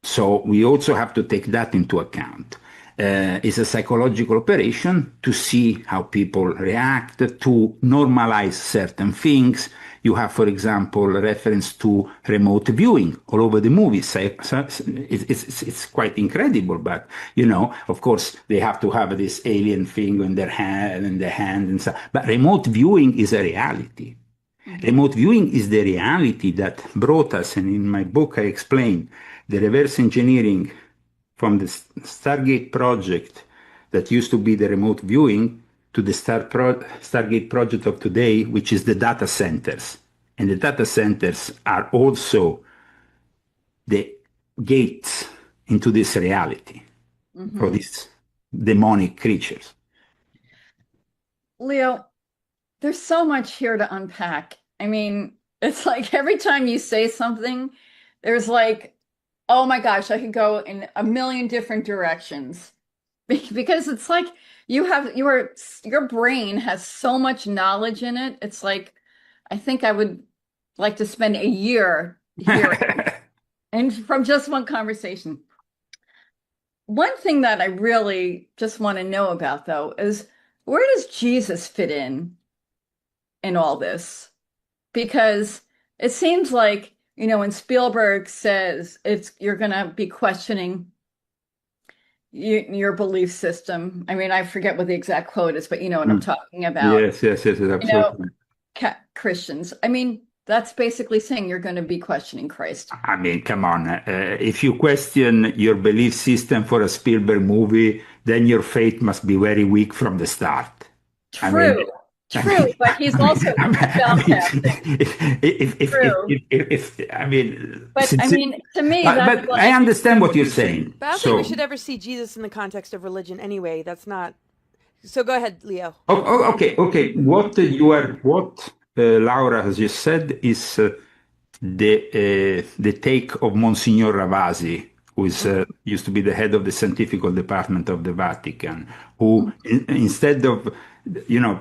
So we also have to take that into account. It's a psychological operation to see how people react, to normalize certain things. You have, for example, a reference to remote viewing all over the movies. It's quite incredible, but, of course, they have to have this alien thing in their hand and so. But remote viewing is a reality. Mm-hmm. Remote viewing is the reality that brought us, and in my book I explain, the reverse engineering from the Stargate project that used to be the remote viewing to the Stargate project of today, which is the data centers. And the data centers are also the gates into this reality for these demonic creatures. Leo, there's so much here to unpack. I mean, it's like every time you say something, there's like, oh my gosh, I could go in a million different directions because it's like your brain has so much knowledge in it. It's like, I think I would like to spend a year here and from just one conversation. One thing that I really just want to know about, though, is where does Jesus fit in all this? Because it seems like, when Spielberg says you're going to be questioning your belief system. I mean, I forget what the exact quote is, but you know what I'm talking about. Yes, absolutely. Christians. I mean, That's basically saying you're going to be questioning Christ. I mean, come on. If you question your belief system for a Spielberg movie, then your faith must be very weak from the start. I mean, True, but he's also to me, but I understand what you're saying. But I don't think we should ever see Jesus in the context of religion anyway. That's not. So go ahead, Leo. Okay. What Laura has just said is the take of Monsignor Ravasi, who is used to be the head of the scientific department of the Vatican, who instead of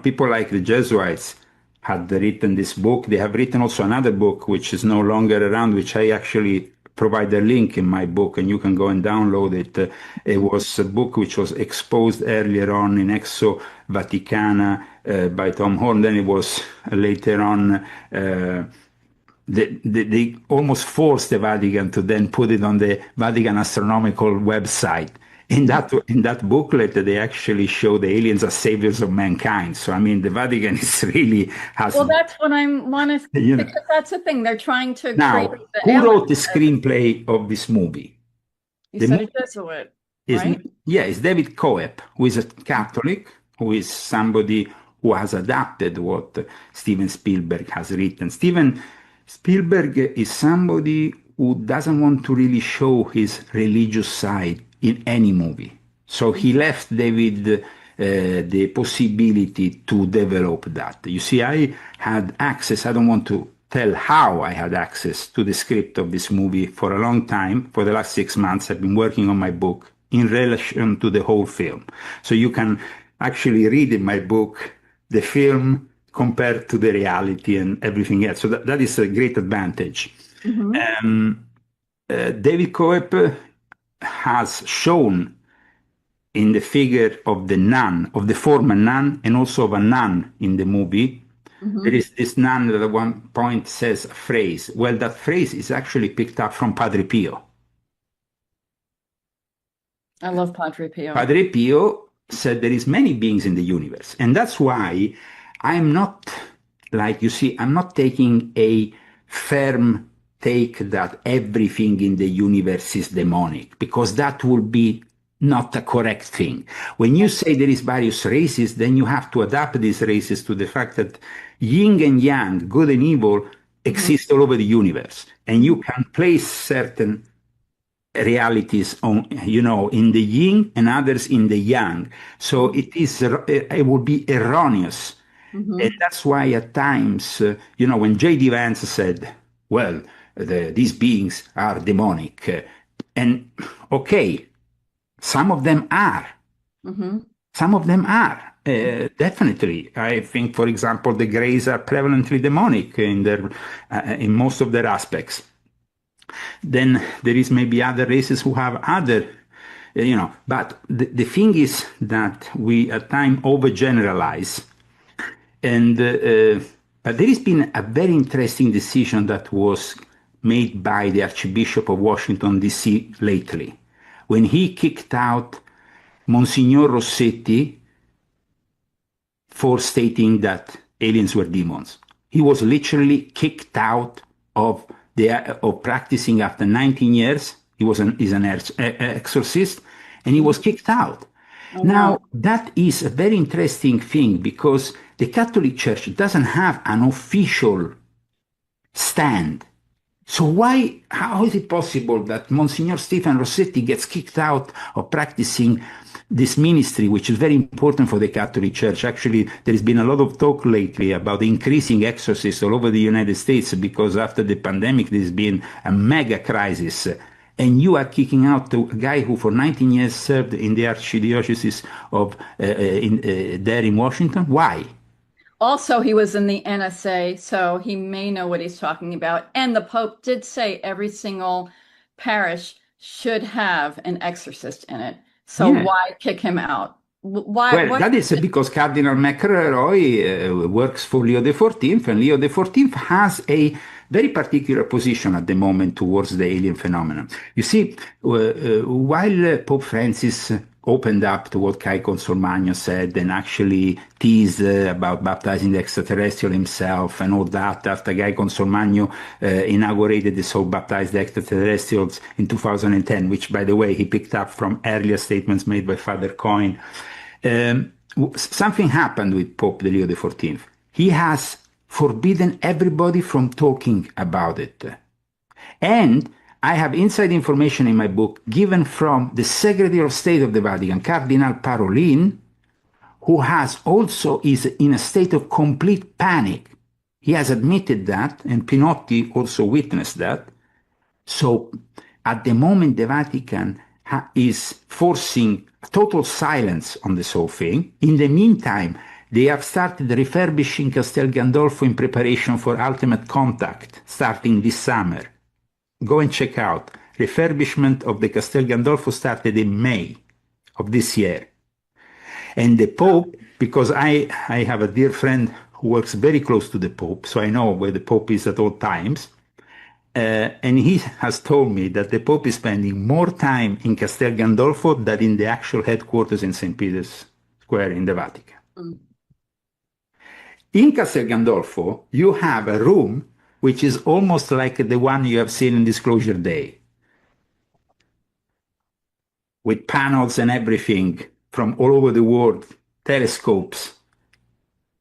people like the Jesuits had written this book, they have written also another book which is no longer around, which I actually provide a link in my book, and you can go and download it. It was a book which was exposed earlier on in Exo Vaticana by Tom Horn. Then it was later on. They almost forced the Vatican to then put it on the Vatican Astronomical website. In that booklet, they actually show the aliens as saviors of mankind. So, I mean, the Vatican is really has. Well, that's what I want to. Because that's the thing they're trying to. Now, who wrote the screenplay of this movie? You said a Jesuit, right? Yeah, it's David Coep, who is a Catholic, who is somebody who has adapted what Steven Spielberg has written. Steven Spielberg is somebody who doesn't want to really show his religious side in any movie. So he left David the possibility to develop that. You see, I had access, I don't want to tell how I had access to the script of this movie for a long time. For the last 6 months, I've been working on my book in relation to the whole film. So you can actually read in my book the film compared to the reality and everything else. So that is a great advantage. David Coep has shown in the figure of the nun, of the former nun, and also of a nun in the movie. There is this nun that at one point says a phrase. Well, that phrase is actually picked up from Padre Pio. I love Padre Pio. Padre Pio said there is many beings in the universe. And that's why I'm not, like you see, I'm not taking a firm take that everything in the universe is demonic, because that would be not a correct thing. When you say there is various races, then you have to adapt these races to the fact that yin and yang, good and evil, exist all over the universe. And you can place certain realities on, in the yin and others in the yang. So it would be erroneous. And that's why at times, when J.D. Vance said, well, these beings are demonic. And okay, some of them are. Some of them are. Definitely. I think, for example, the Greys are prevalently demonic in most of their aspects. Then there is maybe other races who have other, but the thing is that we at times overgeneralize. And but there has been a very interesting decision that was made by the Archbishop of Washington, D.C. lately, when he kicked out Monsignor Rossetti for stating that aliens were demons. He was literally kicked out of practicing after 19 years. He's an exorcist, and he was kicked out. Now, that is a very interesting thing, because the Catholic Church doesn't have an official stand. So how is it possible that Monsignor Stephen Rossetti gets kicked out of practicing this ministry, which is very important for the Catholic Church? Actually, there has been a lot of talk lately about increasing exorcists all over the United States, because after the pandemic, there's been a mega crisis. And you are kicking out a guy who for 19 years served in the Archdiocese of there in Washington. Why? Also, he was in the NSA, so he may know what he's talking about. And the Pope did say every single parish should have an exorcist in it. So why kick him out? That is because Cardinal McElroy works for Leo XIV, and Leo XIV has a very particular position at the moment towards the alien phenomenon. You see, while Pope Francis opened up to what Kai Consolmagno said and actually teased about baptizing the extraterrestrial himself and all that after Guy Consolmagno inaugurated this whole baptized the extraterrestrials in 2010, which, by the way, he picked up from earlier statements made by Father Coyne. Something happened with Pope Leo XIV. He has forbidden everybody from talking about it. And I have inside information in my book given from the Secretary of State of the Vatican, Cardinal Parolin, who is in a state of complete panic. He has admitted that, and Pinotti also witnessed that. So at the moment, the Vatican is forcing total silence on this whole thing. In the meantime, they have started refurbishing Castel Gandolfo in preparation for ultimate contact, starting this summer. Go and check out. Refurbishment of the Castel Gandolfo started in May of this year. And the Pope, because I have a dear friend who works very close to the Pope, so I know where the Pope is at all times, and he has told me that the Pope is spending more time in Castel Gandolfo than in the actual headquarters in St. Peter's Square in the Vatican. Mm. In Castel Gandolfo, you have a room which is almost like the one you have seen in Disclosure Day, with panels and everything from all over the world, telescopes.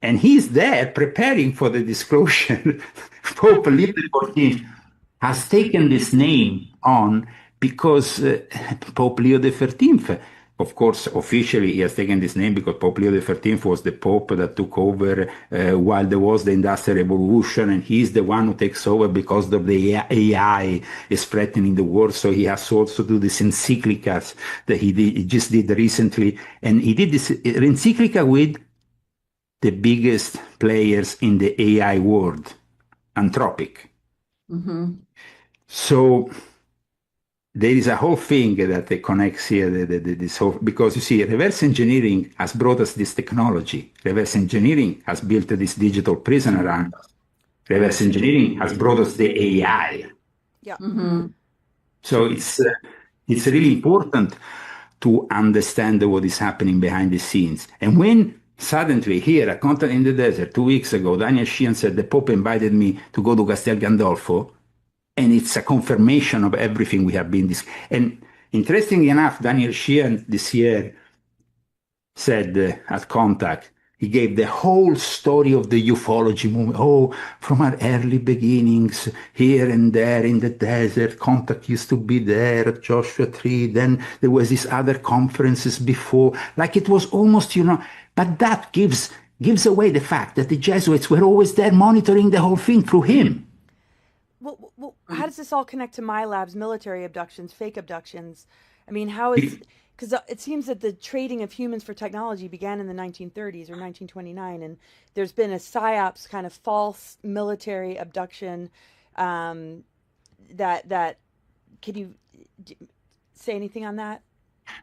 And he's there preparing for the disclosure. Pope Leo XIV has taken this name on because Pope Leo XIII, of course, officially he has taken this name because Pope Leo XIII was the Pope that took over while there was the Industrial Revolution, and he's the one who takes over because of the AI is threatening the world. So he has to also do this encyclicas that he just did recently. And he did this encyclica with the biggest players in the AI world, Anthropic. Mm-hmm. So there is a whole thing that connects here, this whole, because you see, reverse engineering has brought us this technology. Reverse engineering has built this digital prison around us. Reverse engineering has brought us the AI. Yeah. Mm-hmm. So it's really important to understand what is happening behind the scenes. And when suddenly here at Contact in the Desert 2 weeks ago, Daniel Sheehan said the Pope invited me to go to Castel Gandolfo, and it's a confirmation of everything we have been discussing. And interestingly enough, Daniel Sheehan this year said at Contact, he gave the whole story of the ufology movement. Oh, from our early beginnings, here and there in the desert, Contact used to be there at Joshua Tree. Then there was these other conferences before. Like it was almost, but that gives away the fact that the Jesuits were always there monitoring the whole thing through him. Well, how does this all connect to my lab's military abductions, fake abductions? I mean, how is, because it seems that the trading of humans for technology began in the 1930s or 1929, and there's been a PSYOPs kind of false military abduction that can you say anything on that?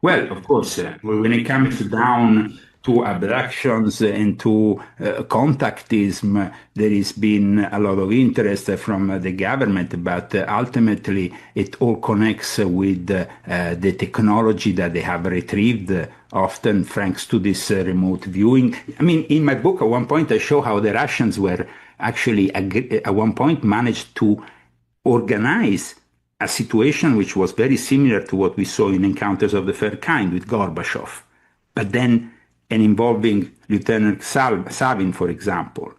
Well, of course, when it comes down to abductions and to contactism, there has been a lot of interest from the government, but ultimately it all connects with the technology that they have retrieved, often thanks to this remote viewing. I mean, in my book, at one point, I show how the Russians were actually, at one point, managed to organize a situation which was very similar to what we saw in Encounters of the Third Kind with Gorbachev, but then and involving Lieutenant Savin, for example.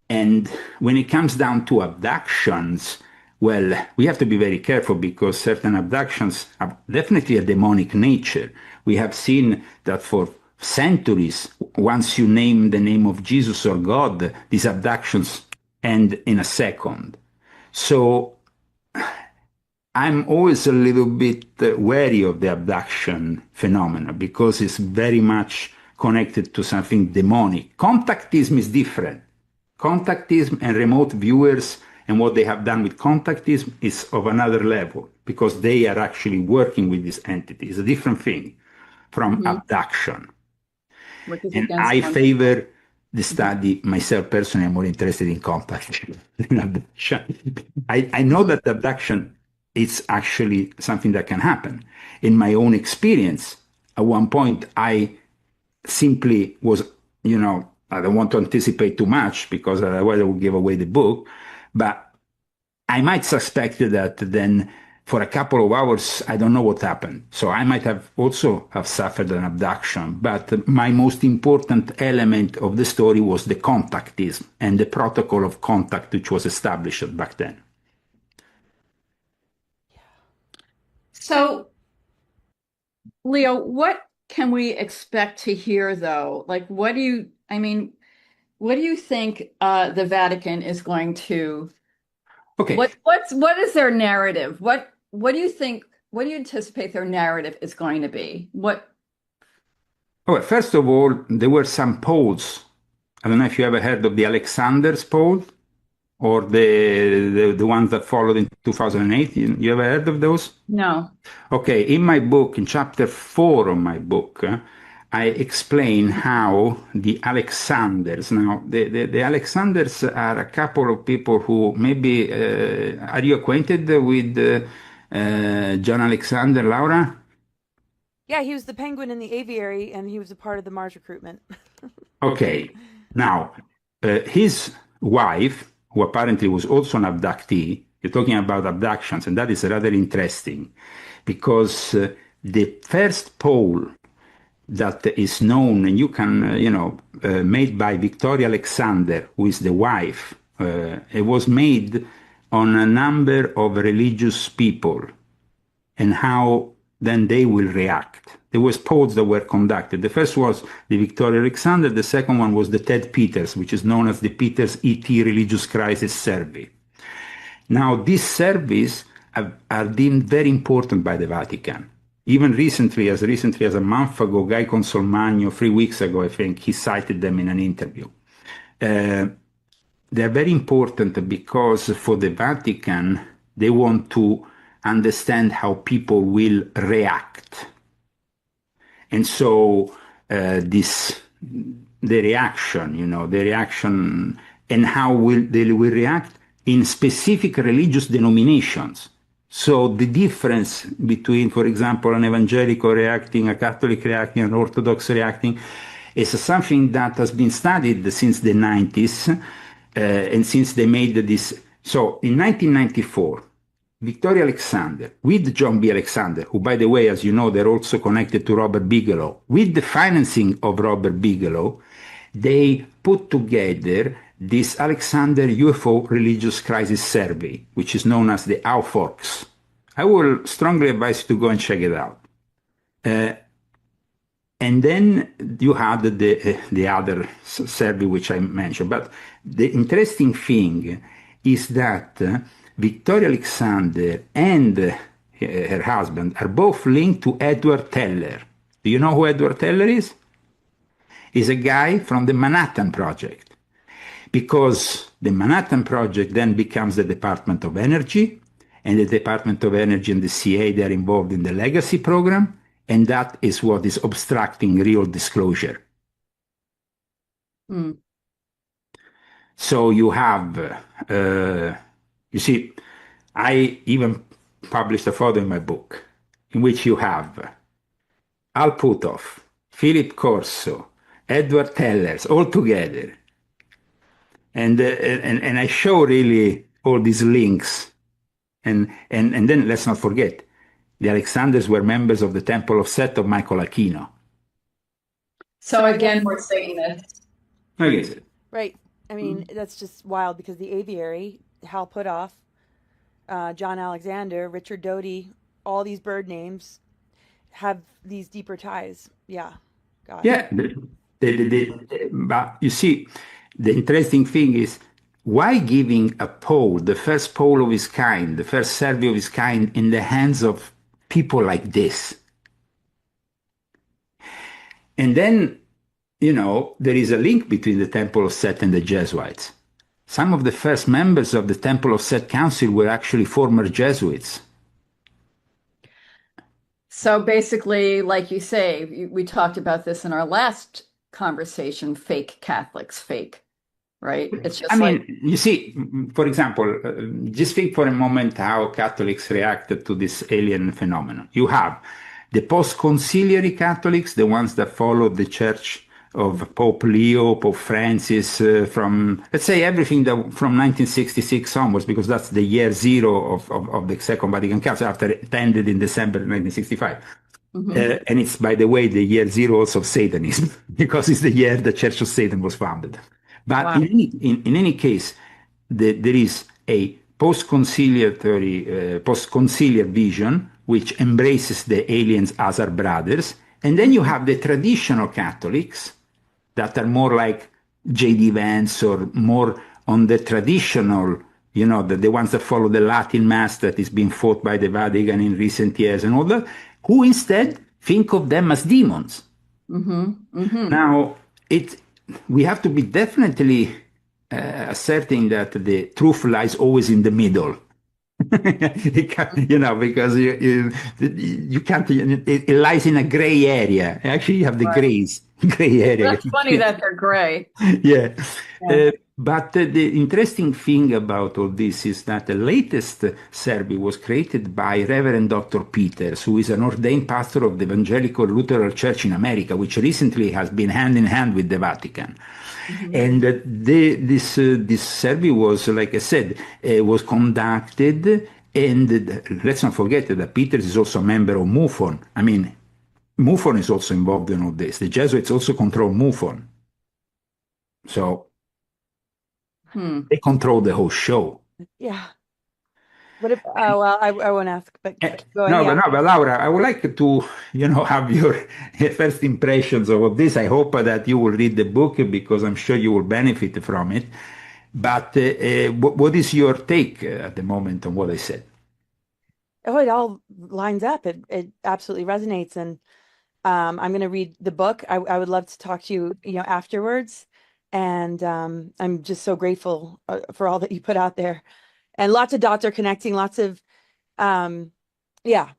And when it comes down to abductions, well, we have to be very careful because certain abductions have definitely a demonic nature. We have seen that for centuries, once you name the name of Jesus or God, these abductions end in a second. So I'm always a little bit wary of the abduction phenomena because it's very much connected to something demonic. Contactism is different. Contactism and remote viewers and what they have done with contactism is of another level because they are actually working with this entity. It's a different thing from abduction. And I favor the study. Myself personally, I'm more interested in contact than abduction. I know that abduction, it's actually something that can happen. In my own experience, at one point, I simply was, I don't want to anticipate too much because otherwise I would give away the book, but I might suspect that then for a couple of hours, I don't know what happened. So I might have also have suffered an abduction, but my most important element of the story was the contactism and the protocol of contact which was established back then. So, Leo, what can we expect to hear though? Like, what do you think the Vatican is going to? Okay. What is their narrative? What do you think? What do you anticipate their narrative is going to be? What? Well, first of all, there were some polls. I don't know if you ever heard of the Alexander's poll or the ones that followed in 2008. You ever heard of those? No. Okay, in my book, in chapter 4 of my book, I explain how the Alexanders, now the Alexanders are a couple of people who maybe, are you acquainted with John Alexander, Laura? Yeah, he was the penguin in the aviary, and he was a part of the Mars recruitment. Okay, now his wife, who apparently was also an abductee, you're talking about abductions, and that is rather interesting because the first poll that is known, and you can, made by Victoria Alexander, who is the wife. It was made on a number of religious people and how then they will react. There was polls that were conducted. The first was the Victoria Alexander. The second one was the Ted Peters, which is known as the Peters ET Religious Crisis Survey. Now, these surveys are deemed very important by the Vatican. Even recently as a month ago, Guy Consolmagno, 3 weeks ago, I think, he cited them in an interview. They're very important because for the Vatican, they want to understand how people will react. And so the reaction and how they will react in specific religious denominations. So the difference between, for example, an evangelical reacting, a Catholic reacting, an Orthodox reacting, is something that has been studied since the 90s, and since they made this. So in 1994, Victoria Alexander with John B. Alexander, who, by the way, as you know, they're also connected to Robert Bigelow, with the financing of Robert Bigelow, they put together this Alexander UFO Religious Crisis Survey, which is known as the AUFORCS. I will strongly advise you to go and check it out. And then you had the other survey which I mentioned. But the interesting thing is that Victoria Alexander and her husband are both linked to Edward Teller. Do you know who Edward Teller is? He's a guy from the Manhattan Project. Because the Manhattan Project then becomes the Department of Energy, and the Department of Energy and the CIA, they're involved in the legacy program, and that is what is obstructing real disclosure. Mm. So you have, you see, I even published a photo in my book in which you have Al Puthoff, Philip Corso, Edward Tellers, all together. And I show really all these links. And then let's not forget, the Alexanders were members of the Temple of Set of Michael Aquino. So again, we're saying this. Okay. Right. I mean, that's just wild because the aviary, Hal Puthoff, John Alexander, Richard Doty, all these bird names have these deeper ties. Yeah. God. Yeah. But you see, the interesting thing is, why giving a poll, the first poll of its kind, the first survey of its kind, in the hands of people like this? And then, there is a link between the Temple of Set and the Jesuits. Some of the first members of the Temple of Set Council were actually former Jesuits. So basically, like you say, we talked about this in our last conversation, fake Catholics, fake. Right? It's just you see, for example, just think for a moment how Catholics reacted to this alien phenomenon. You have the post-conciliary Catholics, the ones that followed the Church of Pope Leo, Pope Francis, from, let's say, everything that from 1966 onwards, because that's the year zero of the Second Vatican Council, after it ended in December 1965. And it's, by the way, the year zero also of Satanism, because it's the year the Church of Satan was founded. But Wow. in any case, there is a post-conciliar vision, which embraces the aliens as our brothers. And then you have the traditional Catholics that are more like J.D. Vance, or more on the traditional, you know, the ones that follow the Latin Mass that is being fought by the Vatican in recent years and all that, who instead think of them as demons. Now, we have to be definitely asserting that the truth lies always in the middle. You know, because you can't, it lies in a gray area. Actually, you have the gray area. That's funny that they're gray. Yeah. But the interesting thing about all this is that the latest survey was created by Reverend Dr. Peters, who is an ordained pastor of the Evangelical Lutheran Church in America, which recently has been hand in hand with the Vatican. And this survey was, like I said, was conducted, and let's not forget that Peters is also a member of MUFON. I mean, MUFON is also involved in all this. The Jesuits also control MUFON. So they control the whole show. Yeah. What if, oh, well, I won't ask, but go No, ahead. but Laura, I would like to, you know, have your first impressions of all this. I hope that you will read the book, because I'm sure you will benefit from it. But what is your take at the moment on what I said? Oh, it all lines up. It absolutely resonates. And I'm going to read the book. I would love to talk to you, you know, afterwards. And I'm just so grateful for all that you put out there. And lots of dots are connecting, lots of, yeah.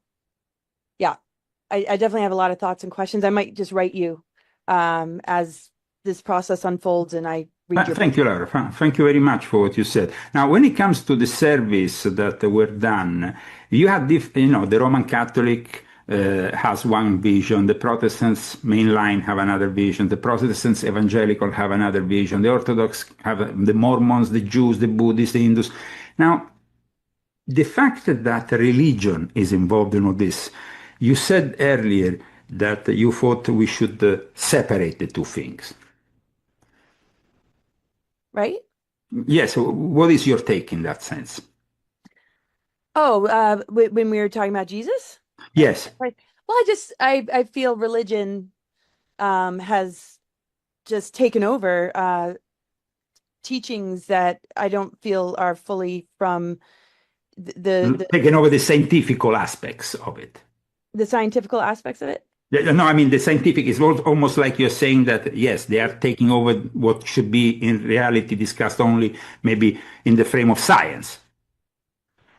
I definitely have a lot of thoughts and questions. I might just write you as this process unfolds and I read your book. Thank you, Laura. Thank you very much for what you said. Now, when it comes to the service that were done, you had, you know, the Roman Catholic has one vision, the Protestants mainline have another vision, the Protestants evangelical have another vision, the Orthodox have the Mormons, the Jews, the Buddhists, the Hindus. Now, the fact that religion is involved in all this, you said earlier that you thought we should separate the two things. Right? Yes. What is your take in that sense? Oh, when we were talking about Jesus? Yes. Right. Well, I feel religion has just taken over teachings that I don't feel are fully from the taken over the scientific aspects of it. The scientific aspects of it? No, I mean, the scientific is almost like you're saying that, yes, they are taking over what should be in reality discussed only maybe in the frame of science.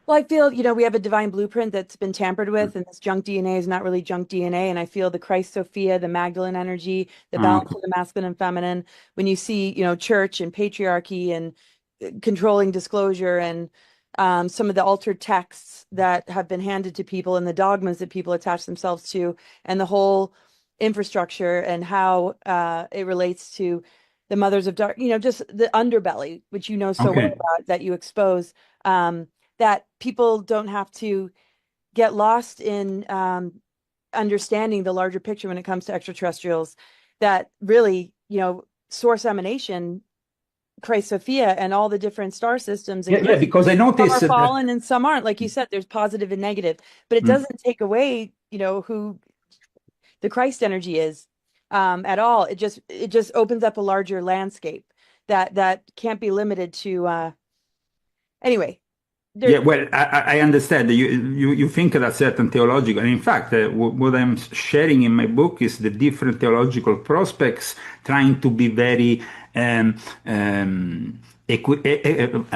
Well, I feel, you know, we have a divine blueprint that's been tampered with, and this junk DNA is not really junk DNA. And I feel the Christ Sophia, the Magdalene energy, the balance of the masculine and feminine. When you see, you know, church and patriarchy and controlling disclosure and some of the altered texts that have been handed to people and the dogmas that people attach themselves to, and the whole infrastructure and how it relates to the mothers of dark, you know, just the underbelly, which you know so well about, that you expose, that people don't have to get lost in understanding the larger picture when it comes to extraterrestrials, that really, you know, source emanation, Christ Sophia and all the different star systems. And because I noticed some are fallen and some aren't. Like you said, there's positive and negative, but it doesn't take away, you know, who the Christ energy is at all. It just opens up a larger landscape that can't be limited to. Anyway. Yeah, well, I understand. You think that certain theological, and in fact, what I'm sharing in my book is the different theological prospects, trying to be very, I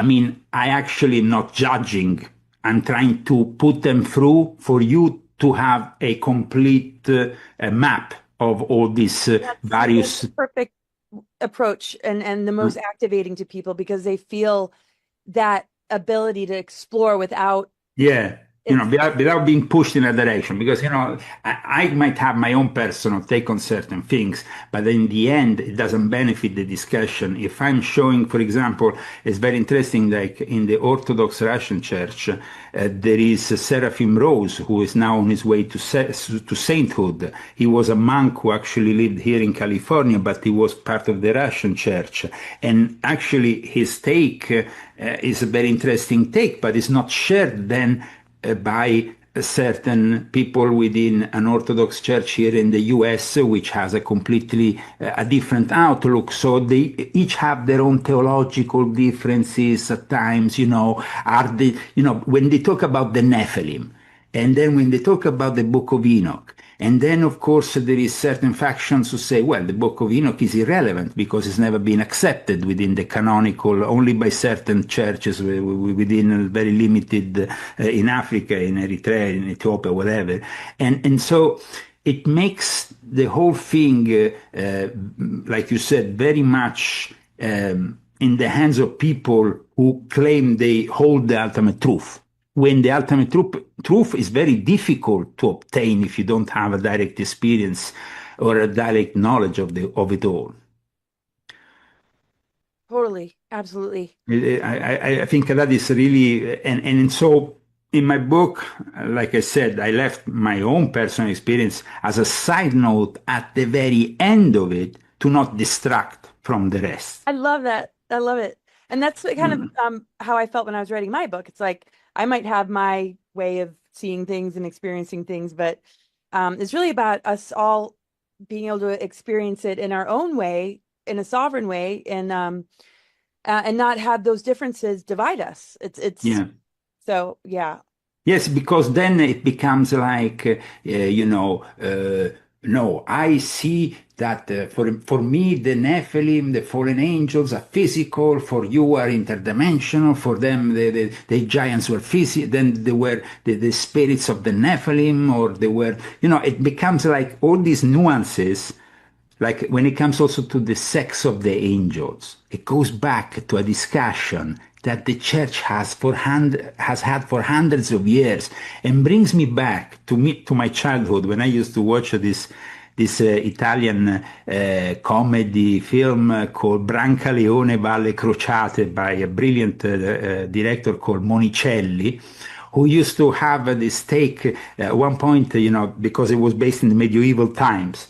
mean, I actually not judging. I'm trying to put them through for you to have a complete map of all these various. That's the perfect approach and the most activating to people, because they feel that ability to explore without without being pushed in a direction, because I might have my own personal take on certain things, but in the end it doesn't benefit the discussion. If I'm showing, for example, it's very interesting, like in the Orthodox Russian Church, there is Seraphim Rose, who is now on his way to sainthood. He was a monk who actually lived here in California, but he was part of the Russian Church, and actually his take is a very interesting take, but it's not shared then by certain people within an Orthodox church here in the US, which has a completely a different outlook. So they each have their own theological differences at times, when they talk about the Nephilim, and then when they talk about the Book of Enoch. And then, of course, there is certain factions who say, well, the Book of Enoch is irrelevant because it's never been accepted within the canonical, only by certain churches within very limited, in Africa, in Eritrea, in Ethiopia, whatever. And so it makes the whole thing, like you said, very much in the hands of people who claim they hold the ultimate truth, when the ultimate truth is very difficult to obtain if you don't have a direct experience or a direct knowledge of it all. Totally, absolutely. I think that is really, and so in my book, like I said, I left my own personal experience as a side note at the very end of it to not distract from the rest. I love that. I love it. And that's kind of how I felt when I was writing my book. It's like, I might have my way of seeing things and experiencing things, but it's really about us all being able to experience it in our own way, in a sovereign way, and not have those differences divide us. So yeah. Yes, because then it becomes like no, I see that for me, the Nephilim, the fallen angels are physical, for you are interdimensional, for them, the giants were physical, then they were the spirits of the Nephilim, or they were, it becomes like all these nuances, like when it comes also to the sex of the angels, it goes back to a discussion that the church has had for hundreds of years, and brings me back to my childhood when I used to watch this Italian comedy film called Brancaleone Valle Crociate by a brilliant director called Monicelli, who used to have this take at one point, because it was based in the medieval times.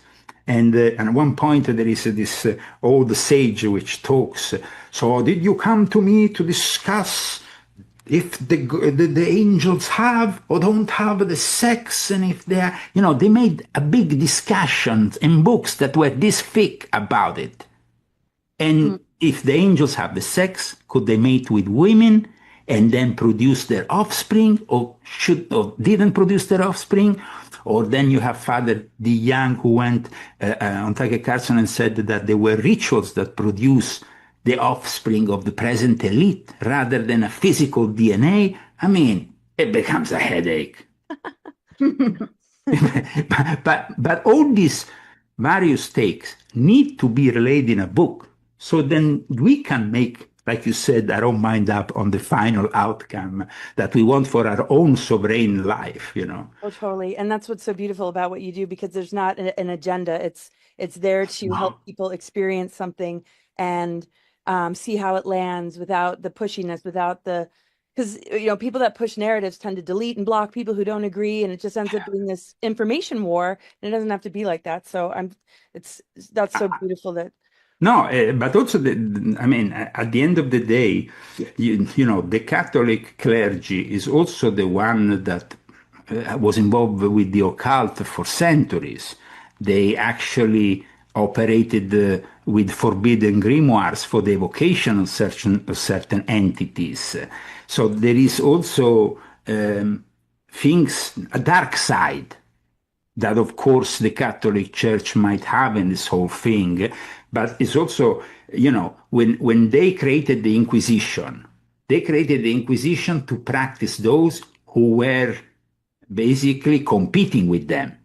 And at one point there is this old sage which talks. So did you come to me to discuss if the angels have or don't have the sex, and if they are, they made a big discussion in books that were this thick about it. And if the angels have the sex, could they mate with women and then produce their offspring, or didn't produce their offspring? Or then you have Father DeYoung, who went on Tucker Carlson and said that there were rituals that produce the offspring of the present elite rather than a physical DNA. I mean, it becomes a headache. but all these various takes need to be relayed in a book. So then we can make, like you said, our own mind up on the final outcome that we want for our own sovereign life, Oh, totally. And that's what's so beautiful about what you do, because there's not an agenda. It's there to help people experience something and see how it lands without the pushiness, because people that push narratives tend to delete and block people who don't agree, and it just ends up being this information war, and it doesn't have to be like that. So that's so beautiful that. No, but also, at the end of the day, the Catholic clergy is also the one that was involved with the occult for centuries. They actually operated with forbidden grimoires for the evocation of certain entities. So there is also a dark side that, of course, the Catholic Church might have in this whole thing. But it's also, when they created the Inquisition to practice those who were basically competing with them.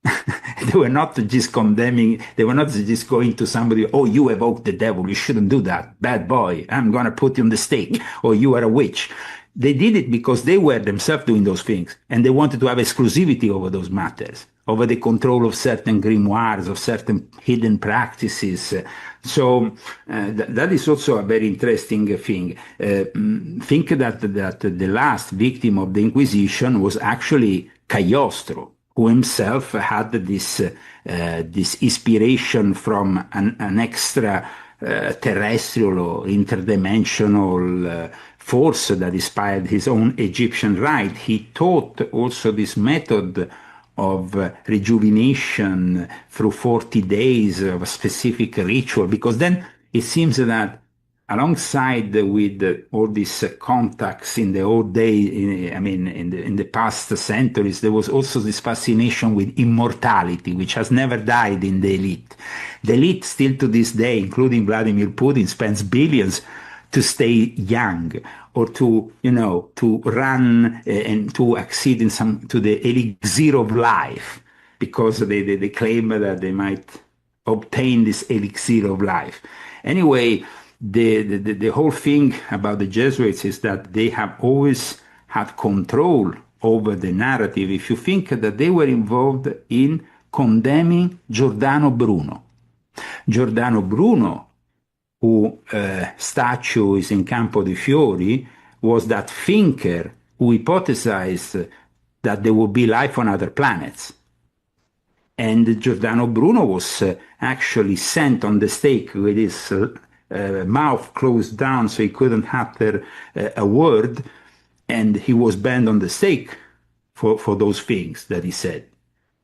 They were not just condemning, they were not just going to somebody, oh, you evoked the devil, you shouldn't do that, bad boy, I'm going to put you on the stake, or you are a witch. They did it because they were themselves doing those things, and they wanted to have exclusivity over those matters, over the control of certain grimoires, of certain hidden practices. So that is also a very interesting thing. Think that the last victim of the Inquisition was actually Cagliostro, who himself had this inspiration from an extra terrestrial or interdimensional force that inspired his own Egyptian rite. He taught also this method of rejuvenation through 40 days of a specific ritual, because then it seems that alongside with all these contacts in the old day, in the past centuries, there was also this fascination with immortality, which has never died in the elite. The elite still to this day, including Vladimir Putin, spends billions to stay young, or to run and to accede to the elixir of life, because they claim that they might obtain this elixir of life. Anyway, the whole thing about the Jesuits is that they have always had control over the narrative. If you think that they were involved in condemning Giordano Bruno. Giordano Bruno, who statue is in Campo dei Fiori, was that thinker who hypothesized that there would be life on other planets. And Giordano Bruno was actually sent on the stake with his mouth closed down so he couldn't utter a word, and he was banned on the stake for those things that he said.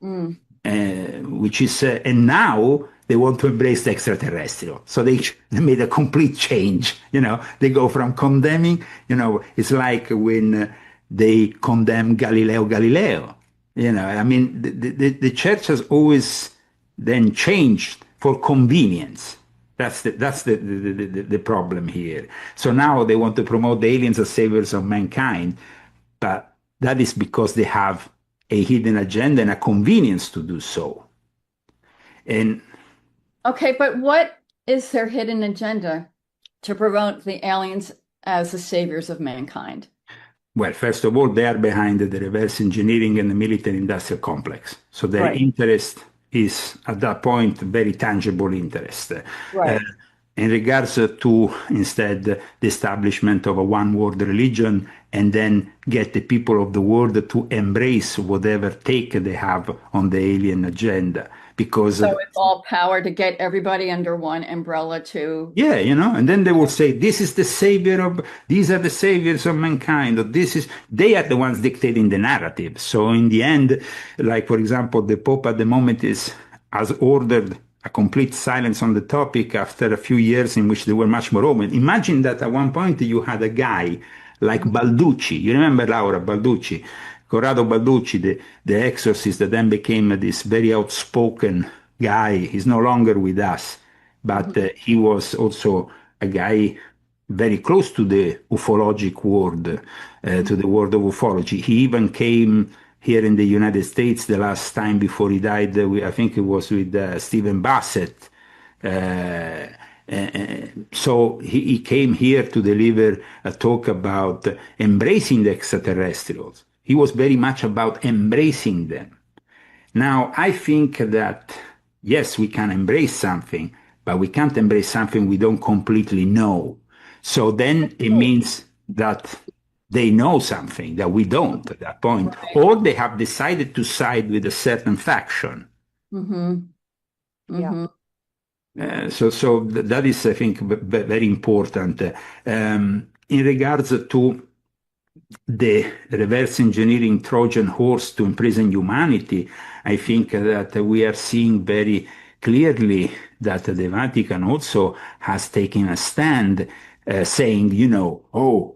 Which is, and now they want to embrace the extraterrestrial. So they made a complete change. They go from condemning, it's like when they condemn Galileo Galileo. The church has always then changed for convenience. That's the problem here. So now they want to promote the aliens as saviors of mankind, but that is because they have a hidden agenda and a convenience to do so. And okay, but what is their hidden agenda to promote the aliens as the saviors of mankind? Well, first of all, they are behind the reverse engineering and the military-industrial complex. So their interest is, at that point, very tangible interest. Right. In regards to, instead, the establishment of a one-world religion, and then get the people of the world to embrace whatever take they have on the alien agenda. Because so it's all power to get everybody under one umbrella to... Yeah, and then they will say, these are the saviors of mankind, or they are the ones dictating the narrative. So in the end, like, for example, the Pope at the moment has ordered a complete silence on the topic after a few years in which they were much more open. Imagine that at one point you had a guy like Balducci. You remember Laura Balducci? Corrado Balducci, the exorcist that then became this very outspoken guy. He's no longer with us, but he was also a guy very close to the ufologic world, to the world of ufology. He even came here in the United States the last time before he died. I think it was with Stephen Bassett. So he came here to deliver a talk about embracing the extraterrestrials. He was very much about embracing them. Now, I think that, yes, we can embrace something, but we can't embrace something we don't completely know. So then it means that they know something that we don't at that point, or they have decided to side with a certain faction. Yeah. So that is, I think, very important. In regards to the reverse engineering Trojan horse to imprison humanity, I think that we are seeing very clearly that the Vatican also has taken a stand, saying,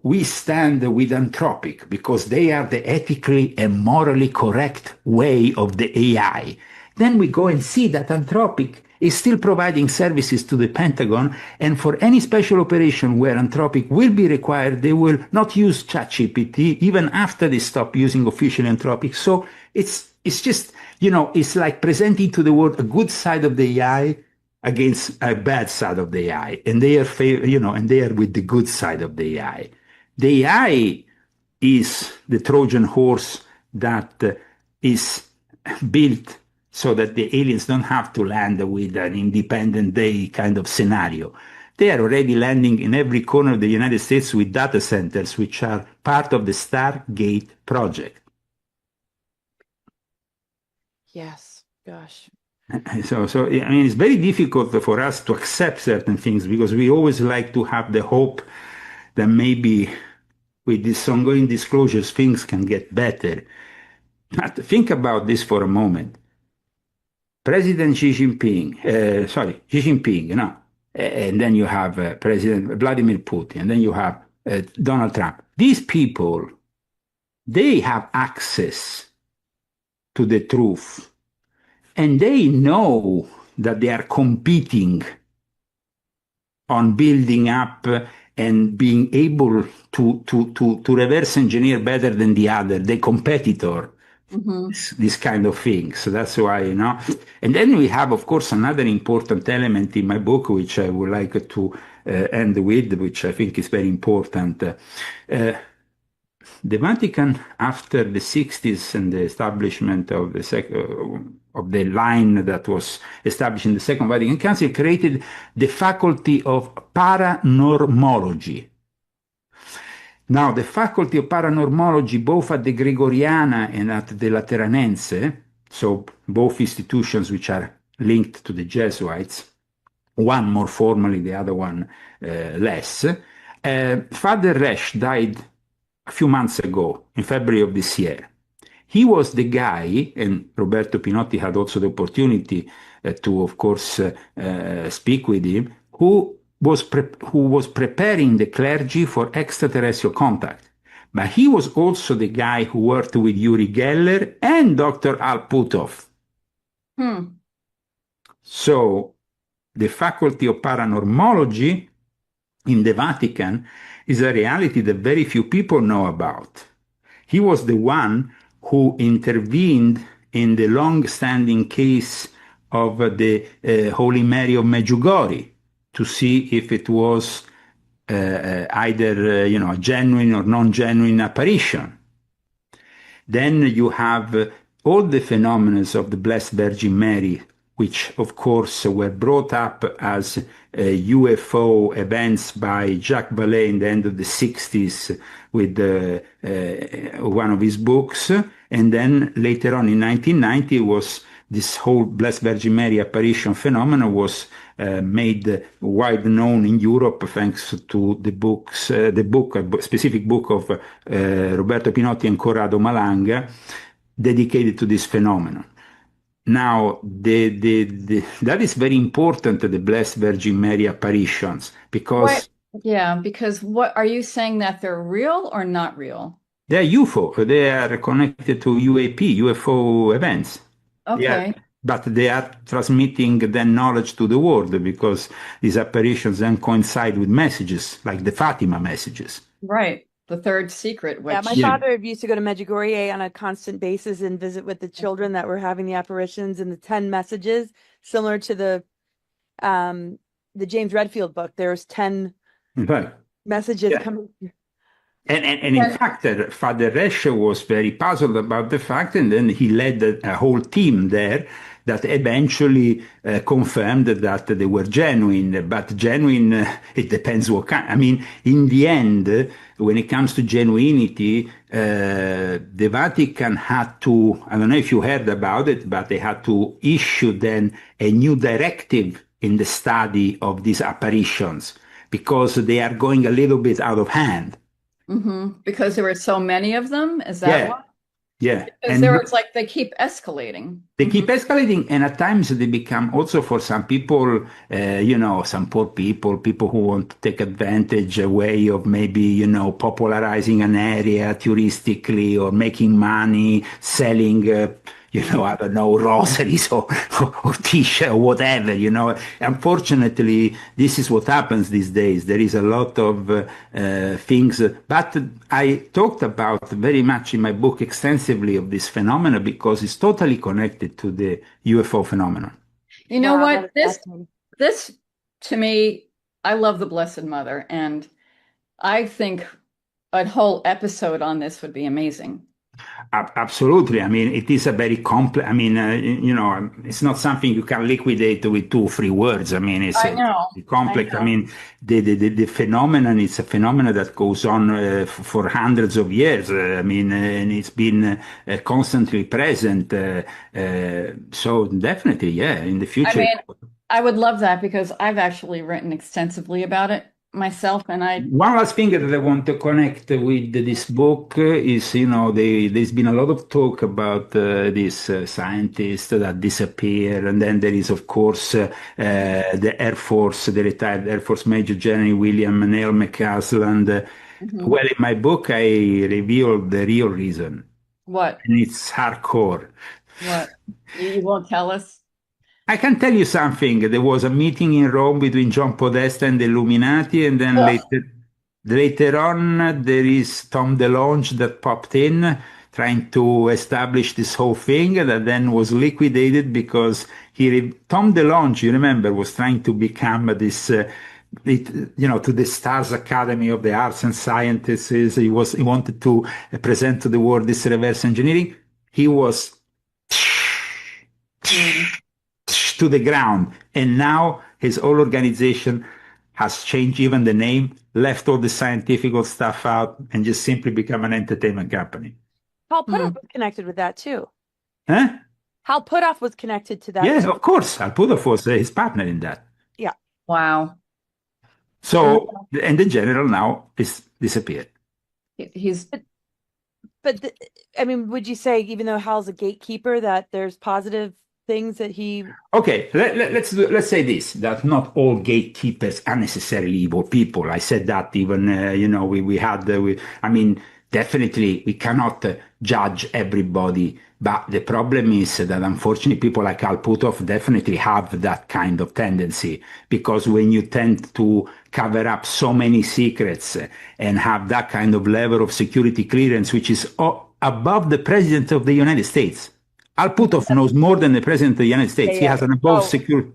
we stand with Anthropic because they are the ethically and morally correct way of the AI. Then we go and see that Anthropic is still providing services to the Pentagon, and for any special operation where Anthropic will be required, they will not use ChatGPT even after they stop using official Anthropic. So it's just it's like presenting to the world a good side of the AI against a bad side of the AI, and they are, and they are with the good side of the AI. The AI is the Trojan horse that is built so that the aliens don't have to land with an Independent Day kind of scenario. They are already landing in every corner of the United States with data centers, which are part of the Stargate project. Yes, gosh. So I mean, it's very difficult for us to accept certain things because we always like to have the hope that maybe with these ongoing disclosures, things can get better. But think about this for a moment. President Xi Jinping, and then you have President Vladimir Putin, and then you have Donald Trump. These people, they have access to the truth, and they know that they are competing on building up and being able to reverse engineer better than the competitor. This kind of thing. So that's why, And then we have, of course, another important element in my book, which I would like to end with, which I think is very important. The Vatican, after the 60s and the establishment of the line that was established in the Second Vatican Council, created the faculty of paranormology. Now, the faculty of paranormology, both at the Gregoriana and at the Lateranense, so both institutions which are linked to the Jesuits, one more formally, the other one less. Father Resch died a few months ago, in February of this year. He was the guy, and Roberto Pinotti had also the opportunity to, of course, speak with him, who was preparing the clergy for extraterrestrial contact. But he was also the guy who worked with Uri Geller and Dr. Al Puthoff. So the faculty of paranormology in the Vatican is a reality that very few people know about. He was the one who intervened in the long-standing case of the Holy Mary of Medjugorje, to see if it was either a genuine or non-genuine apparition. Then you have all the phenomena of the Blessed Virgin Mary, which of course were brought up as UFO events by Jacques Vallée in the end of the 60s with one of his books. And then later on in 1990 was this whole Blessed Virgin Mary apparition phenomenon was made wide known in Europe thanks to a specific book of Roberto Pinotti and Corrado Malanga dedicated to this phenomenon. Now, that is very important, the Blessed Virgin Mary apparitions, because... because what are you saying, that they're real or not real? They're UFO. They are connected to UFO events. Okay. But they are transmitting then knowledge to the world, because these apparitions then coincide with messages, like the Fatima messages. Right. The third secret. Which... Yeah, my father used to go to Medjugorje on a constant basis and visit with the children that were having the apparitions, and the 10 messages, similar to the James Redfield book. There's 10 messages coming. And in fact, Father Resch was very puzzled about the fact, and then he led a whole team there that eventually confirmed that they were genuine. But genuine, it depends what kind. I mean, in the end, when it comes to genuinity, the Vatican had to, I don't know if you heard about it, but they had to issue then a new directive in the study of these apparitions, because they are going a little bit out of hand. Because there were so many of them? Is that why? Yeah. Because there was they keep escalating. They keep escalating, and at times they become also, for some people, some poor people who want to take advantage, a way of maybe, popularizing an area touristically or making money, selling, I don't know, rosaries or t-shirt or whatever, Unfortunately, this is what happens these days. There is a lot of things, but I talked about very much in my book extensively of this phenomena because it's totally connected to the UFO phenomenon. You know Wow, what? that is fascinating. This to me, I love the Blessed Mother, and I think a whole episode on this would be amazing. Absolutely. I mean, it is a very complex. I mean, it's not something you can liquidate with 2 or 3 words. I mean, it's I know. complex. I I know. mean, the phenomenon is a phenomenon that goes on for hundreds of years. I mean, and it's been constantly present. So definitely, yeah, in the I future. mean, I would love that because I've actually written extensively about it myself, and One last thing that I want to connect with this book is, there's been a lot of talk about this scientist that disappeared, and then there is, of course, the Air Force, the retired Air Force Major General William Neil McCausland. Well, in my book, I revealed the real reason, What? and it's hardcore. What? You won't tell us? I can tell you something. There was a meeting in Rome between John Podesta and the Illuminati, and then Ugh. later on, there is Tom DeLonge that popped in, trying to establish this whole thing, that then was liquidated because Tom DeLonge, you remember, was trying to become this. To the Stars Academy of the Arts and Sciences. He wanted to present to the world this reverse engineering. He was to the ground, and now his whole organization has changed even the name, left all the scientific stuff out, and just simply become an entertainment company. Hal Puthoff was connected with that too. Huh? Hal Puthoff was connected to that. Yes, too. of course. Al Puthoff was his partner in that. Yeah. Wow. So, and the general now is disappeared. He's But I mean, would you say, even though Hal's a gatekeeper, that there's positive things that he? Okay, let's say this: that not all gatekeepers are necessarily evil people. I said that even I mean, definitely we cannot judge everybody, but the problem is that unfortunately people like Al Puthoff definitely have that kind of tendency, because when you tend to cover up so many secrets and have that kind of level of security clearance, which is above the President of the United States. Al Puthoff knows more than the President of the United States. He has an above security.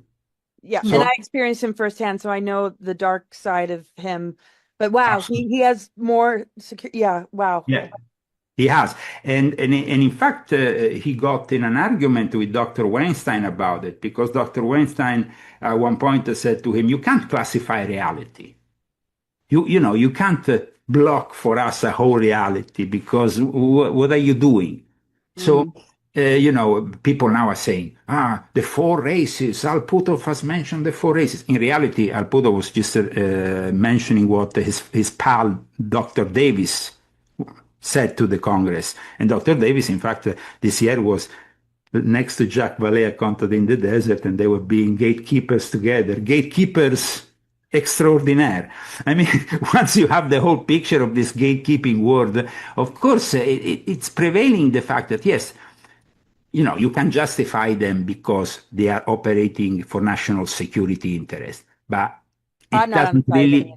Yeah, and I experienced him firsthand, so I know the dark side of him. But wow, he has more secure. Yeah, wow. Yeah, he has, and in fact, he got in an argument with Dr. Weinstein about it, because Dr. Weinstein at one point said to him, "You can't classify reality. You can't block for us a whole reality, because what are you doing?" So. People now are saying, the 4 races. Al Puthoff has mentioned the 4 races. In reality, Al Puthoff was just mentioning what his pal, Dr. Davis, said to the Congress. And Dr. Davis, in fact, this year was next to Jacques Vallée accounted in the desert, and they were being gatekeepers together. Gatekeepers extraordinaire. I mean, once you have the whole picture of this gatekeeping world, of course, it's prevailing the fact that, yes, you can justify them because they are operating for national security interest, but it doesn't really.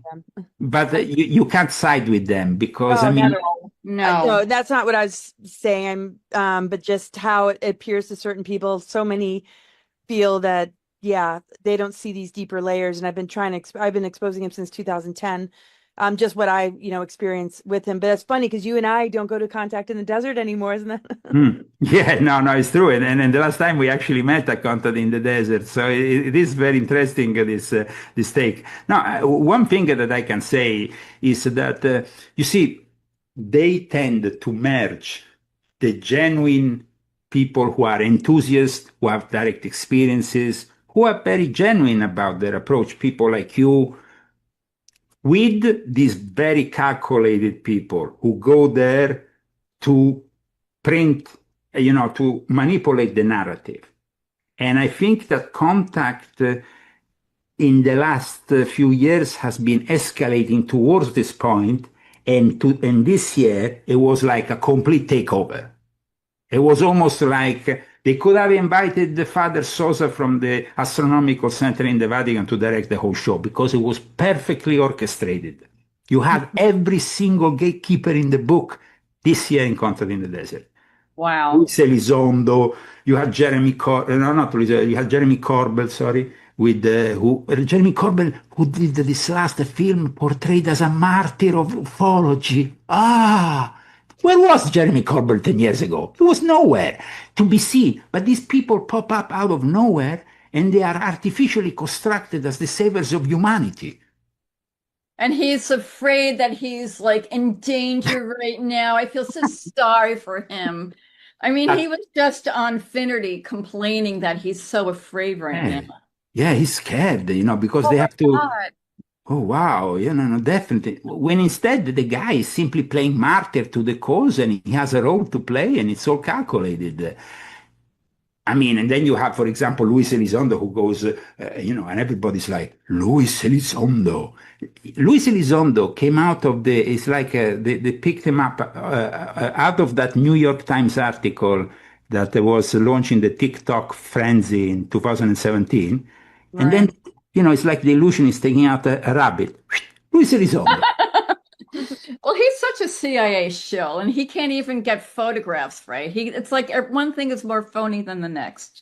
But you can't side with them because no, that's not what I was saying. But just how it appears to certain people, so many feel that they don't see these deeper layers, and I've been exposing him since 2010. Just what I, experience with him. But it's funny because you and I don't go to contact in the desert anymore, isn't it? Yeah, no, it's true. And the last time we actually met, I contact in the desert. So it is very interesting, this take. Now, one thing that I can say is that, you see, they tend to merge the genuine people who are enthusiasts, who have direct experiences, who are very genuine about their approach, people like you, with these very calculated people who go there to print, to manipulate the narrative. And I think that contact in the last few years has been escalating towards this point, and this year it was like a complete takeover. It was almost like They could have invited the Father Sosa from the Astronomical Center in the Vatican to direct the whole show because it was perfectly orchestrated. You had every single gatekeeper in the book this year encountered in the desert. Wow. Luis Elizondo, you had Jeremy you had Jeremy Corbell, sorry, with Jeremy Corbell, who did this last film portrayed as a martyr of ufology. Where was Jeremy Corbell 10 years ago? He was nowhere to be seen. But these people pop up out of nowhere and they are artificially constructed as the saviors of humanity. And he's afraid that he's like in danger right now. I feel so sorry for him. I mean, he was just on Finnerty complaining that he's so afraid right now. Yeah, he's scared, because they have to. God. Oh, wow. No, definitely. When instead the guy is simply playing martyr to the cause and he has a role to play and it's all calculated. I mean, and then you have, for example, Luis Elizondo who goes, and everybody's like, Luis Elizondo. Luis Elizondo came out of it's like they picked him up out of that New York Times article that was launching the TikTok frenzy in 2017. Right. And then, it's like the illusionist taking out a rabbit. Luis Elizondo. Well, he's such a CIA shill, and he can't even get photographs right. It's like one thing is more phony than the next.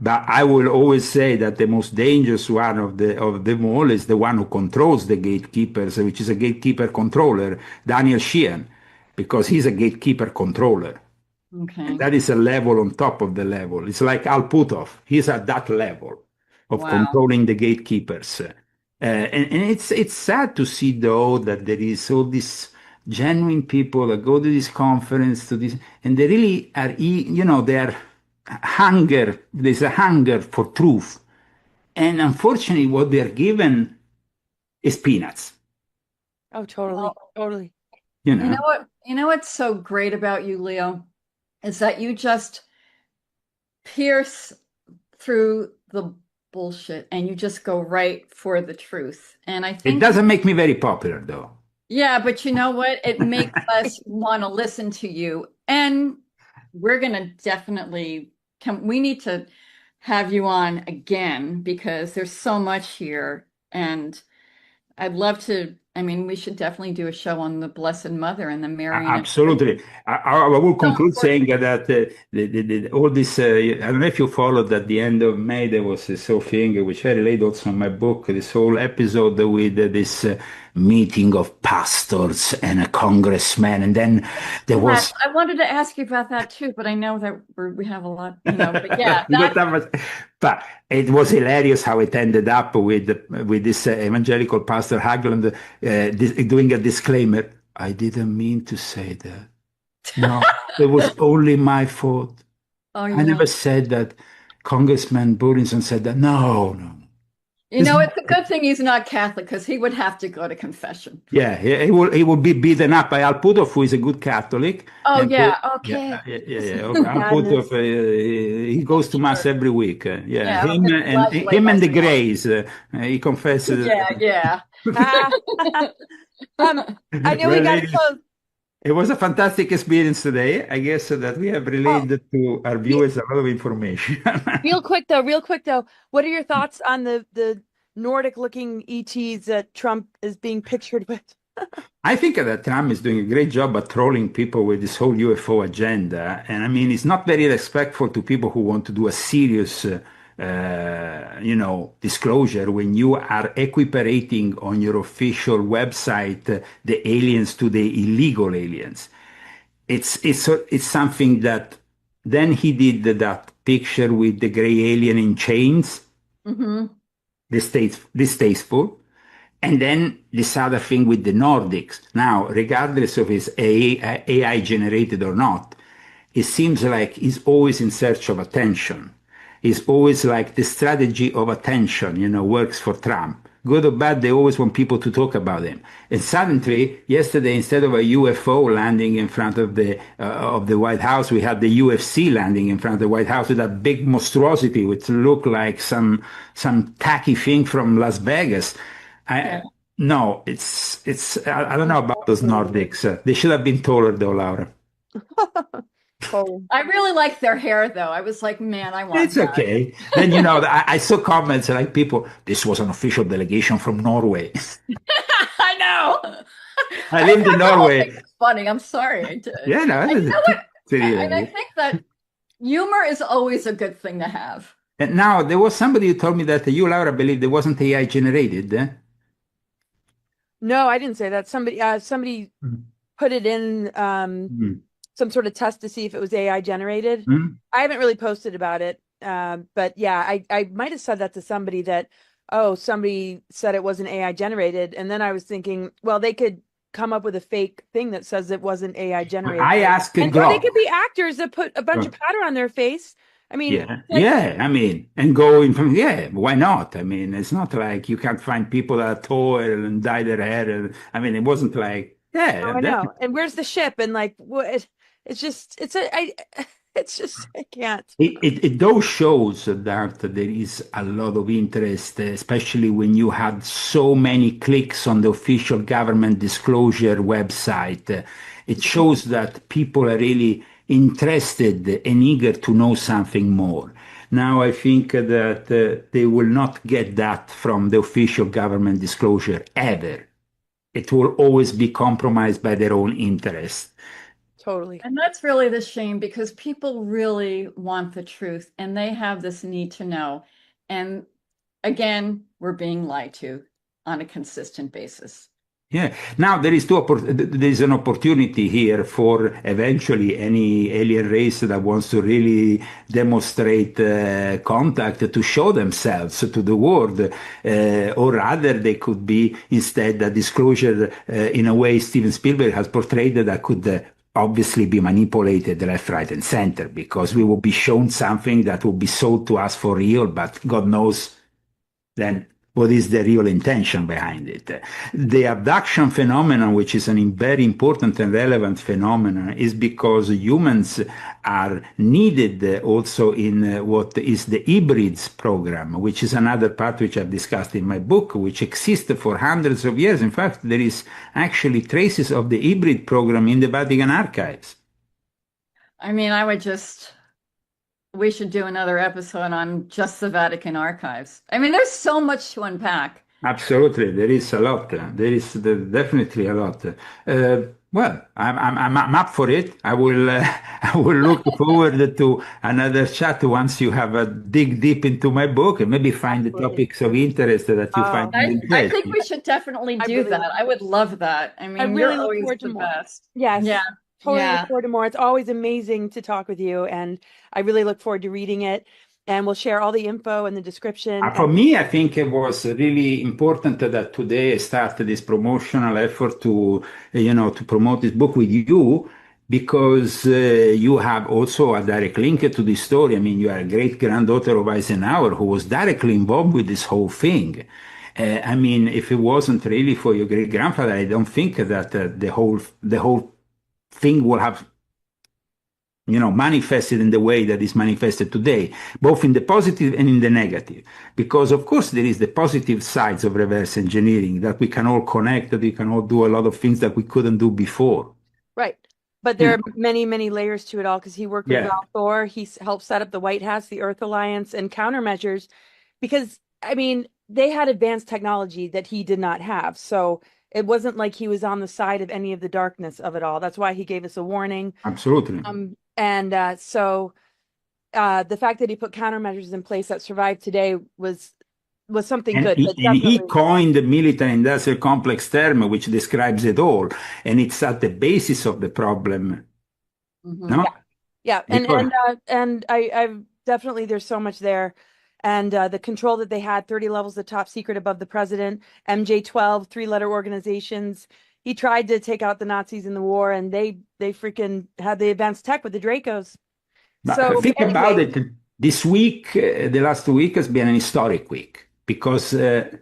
But I will always say that the most dangerous one of them all is the one who controls the gatekeepers, which is a gatekeeper controller, Daniel Sheehan, because he's a gatekeeper controller. Okay. And that is a level on top of the level. It's like Al Puthoff. He's at that level of controlling the gatekeepers. And it's sad to see, though, that there is all these genuine people that go to this conference, and they really are, there's a hunger for truth. And unfortunately, what they're given is peanuts. Oh, totally, totally. You know what's so great about you, Leo, is that you just pierce through the bullshit and you just go right for the truth. And I think it doesn't make me very popular, though. Yeah, but you know what? It makes us want to listen to you. And we're going to definitely we need to have you on again because there's so much here. And I'd love to. I mean, we should definitely do a show on the Blessed Mother and the Marian. Absolutely. I will conclude saying that all this, I don't know if you followed at the end of May, there was this whole thing, which I relayed also in my book, this whole episode with this meeting of pastors and a congressman. And then there was... I wanted to ask you about that too, but I know that we have a lot, but yeah. But it was hilarious how it ended up with this evangelical pastor Hagland doing a disclaimer. I didn't mean to say that. No, it was only my fault. I never said that. Congressman Burinson said that. No. It's a good thing he's not Catholic because he would have to go to confession. Yeah, he will be beaten up by Al Puthoff, who is a good Catholic. Oh, yeah, okay. Yeah. Al Puthoff, he goes to Mass every week. Him and the Greys, he confesses. Yeah. I know we got to close. It was a fantastic experience today. I guess that we have relayed to our viewers a lot of information. Real quick though, what are your thoughts on the Nordic-looking ETs that Trump is being pictured with? I think that Trump is doing a great job at trolling people with this whole UFO agenda. And I mean, it's not very respectful to people who want to do a serious disclosure when you are equiparating on your official website the aliens to the illegal aliens. It's something that then he did that picture with the gray alien in chains, distasteful, and then this other thing with the Nordics. Now, regardless of his AI generated or not, it seems like he's always in search of attention. It's always like the strategy of attention, works for Trump. Good or bad, they always want people to talk about him. And suddenly, yesterday, instead of a UFO landing in front of the White House, we had the UFC landing in front of the White House with that big monstrosity, which looked like some tacky thing from Las Vegas. No, it's. I don't know about those Nordics. They should have been taller, though, Laura. Oh, I really like their hair, though. I was like, man, I want It's that. okay. Then, I saw comments like people, this was an official delegation from Norway. I know. I I lived in thought the whole thing Norway. was funny. I'm sorry, I did. Yeah, no, And you know what? it's And I really. think that humor is always a good thing to have. And now there was somebody who told me that you, Laura, believed there wasn't AI generated. no, I didn't say that. Somebody Mm. put it in Mm. some sort of test to see if it was AI generated. Mm. I haven't really posted about it. But yeah, I might have said that to somebody that, oh, somebody said it wasn't AI generated. And then I was thinking, well, they could come up with a fake thing that says it wasn't AI generated. I asked Or they Grok. could be actors that put a bunch of powder on their face. I mean, Yeah, like, yeah. I mean, and go in from, yeah, why not? I mean, it's not like you can't find people that toil and dye their hair. I mean, it wasn't like, yeah, oh, I know. definitely. And where's the ship? And like, what? It's just, it's just, I can't. It those shows that there is a lot of interest, especially when you had so many clicks on the official government disclosure website. It shows that people are really interested and eager to know something more. Now, I think that they will not get that from the official government disclosure ever. It will always be compromised by their own interest. Totally. And that's really the shame because people really want the truth and they have this need to know. And again, we're being lied to on a consistent basis. Yeah. Now there is an opportunity here for eventually any alien race that wants to really demonstrate contact to show themselves to the world, or rather they could be instead a disclosure in a way Steven Spielberg has portrayed that could obviously be manipulated left, right, and center because we will be shown something that will be sold to us for real, but God knows then what is the real intention behind it. The abduction phenomenon, which is a very important and relevant phenomenon, is because humans are needed also in what is the hybrids program, which is another part which I've discussed in my book, which existed for hundreds of years. In fact, there is actually traces of the hybrid program in the Vatican archives. I mean, we should do another episode on just the Vatican archives. I mean, there's so much to unpack. Absolutely, there is a lot. There is definitely a lot. Well, I'm up for it. I will I will look forward to another chat once you have a dig deep into my book and maybe find the topics of interest that you find I interesting. think we should definitely do really that. I would love that. I mean, I really you're look always forward to the more. best. Yes. Yeah. Totally Yeah. look forward to more. It's always amazing to talk with you, and I really look forward to reading it. And we'll share all the info in the description. For me, I think it was really important that today I started this promotional effort to, to promote this book with you because you have also a direct link to this story. I mean, you are a great granddaughter of Eisenhower who was directly involved with this whole thing. I mean, if it wasn't really for your great grandfather, I don't think that the whole thing will have manifested in the way that is manifested today, both in the positive and in the negative. Because, of course, there is the positive sides of reverse engineering that we can all connect, that we can all do a lot of things that we couldn't do before. Right. But there are many, many layers to it all because he worked with Yeah. Ralph Thor. He helped set up the White Hats, the Earth Alliance, and countermeasures because, I mean, they had advanced technology that he did not have. So it wasn't like he was on the side of any of the darkness of it all. That's why he gave us a warning. Absolutely. So the fact that he put countermeasures in place that survived today was something good. But And he definitely, coined the military-industrial complex term, which describes it all, and it's at the basis of the problem. Mhm. No? yeah, and I definitely there's so much there, and the control that they had, 30 levels of top secret above the president, MJ12, three-letter organizations. He tried to take out the Nazis in the war, and they freaking had the advanced tech with the Dracos. But So think anyway, about it. This week, the last week has been an historic week because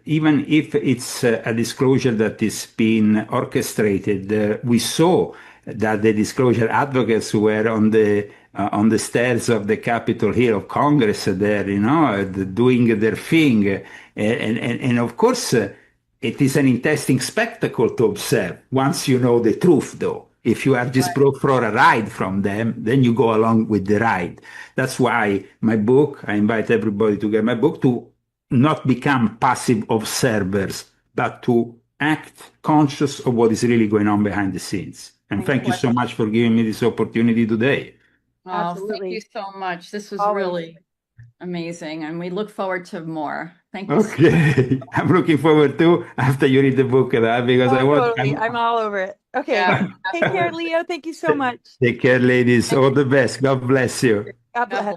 even if it's a disclosure that is being orchestrated, we saw that the disclosure advocates were on the stairs of the Capitol Hill of Congress there, doing their thing, and of course. It is an interesting spectacle to observe once you know the truth, though. If you are just brought for a ride from them, then you go along with the ride. That's why my book, I invite everybody to get my book, to not become passive observers, but to act conscious of what is really going on behind the scenes. And thank you so much for giving me this opportunity today. Oh, thank you so much. This was really amazing, and we look forward to more. Thank you. Okay, I'm looking forward to after you read the book, because I want. Totally. I'm all over it. Okay, take care, Leo. Thank you so much. Take care, ladies. All the best. God bless you. God bless.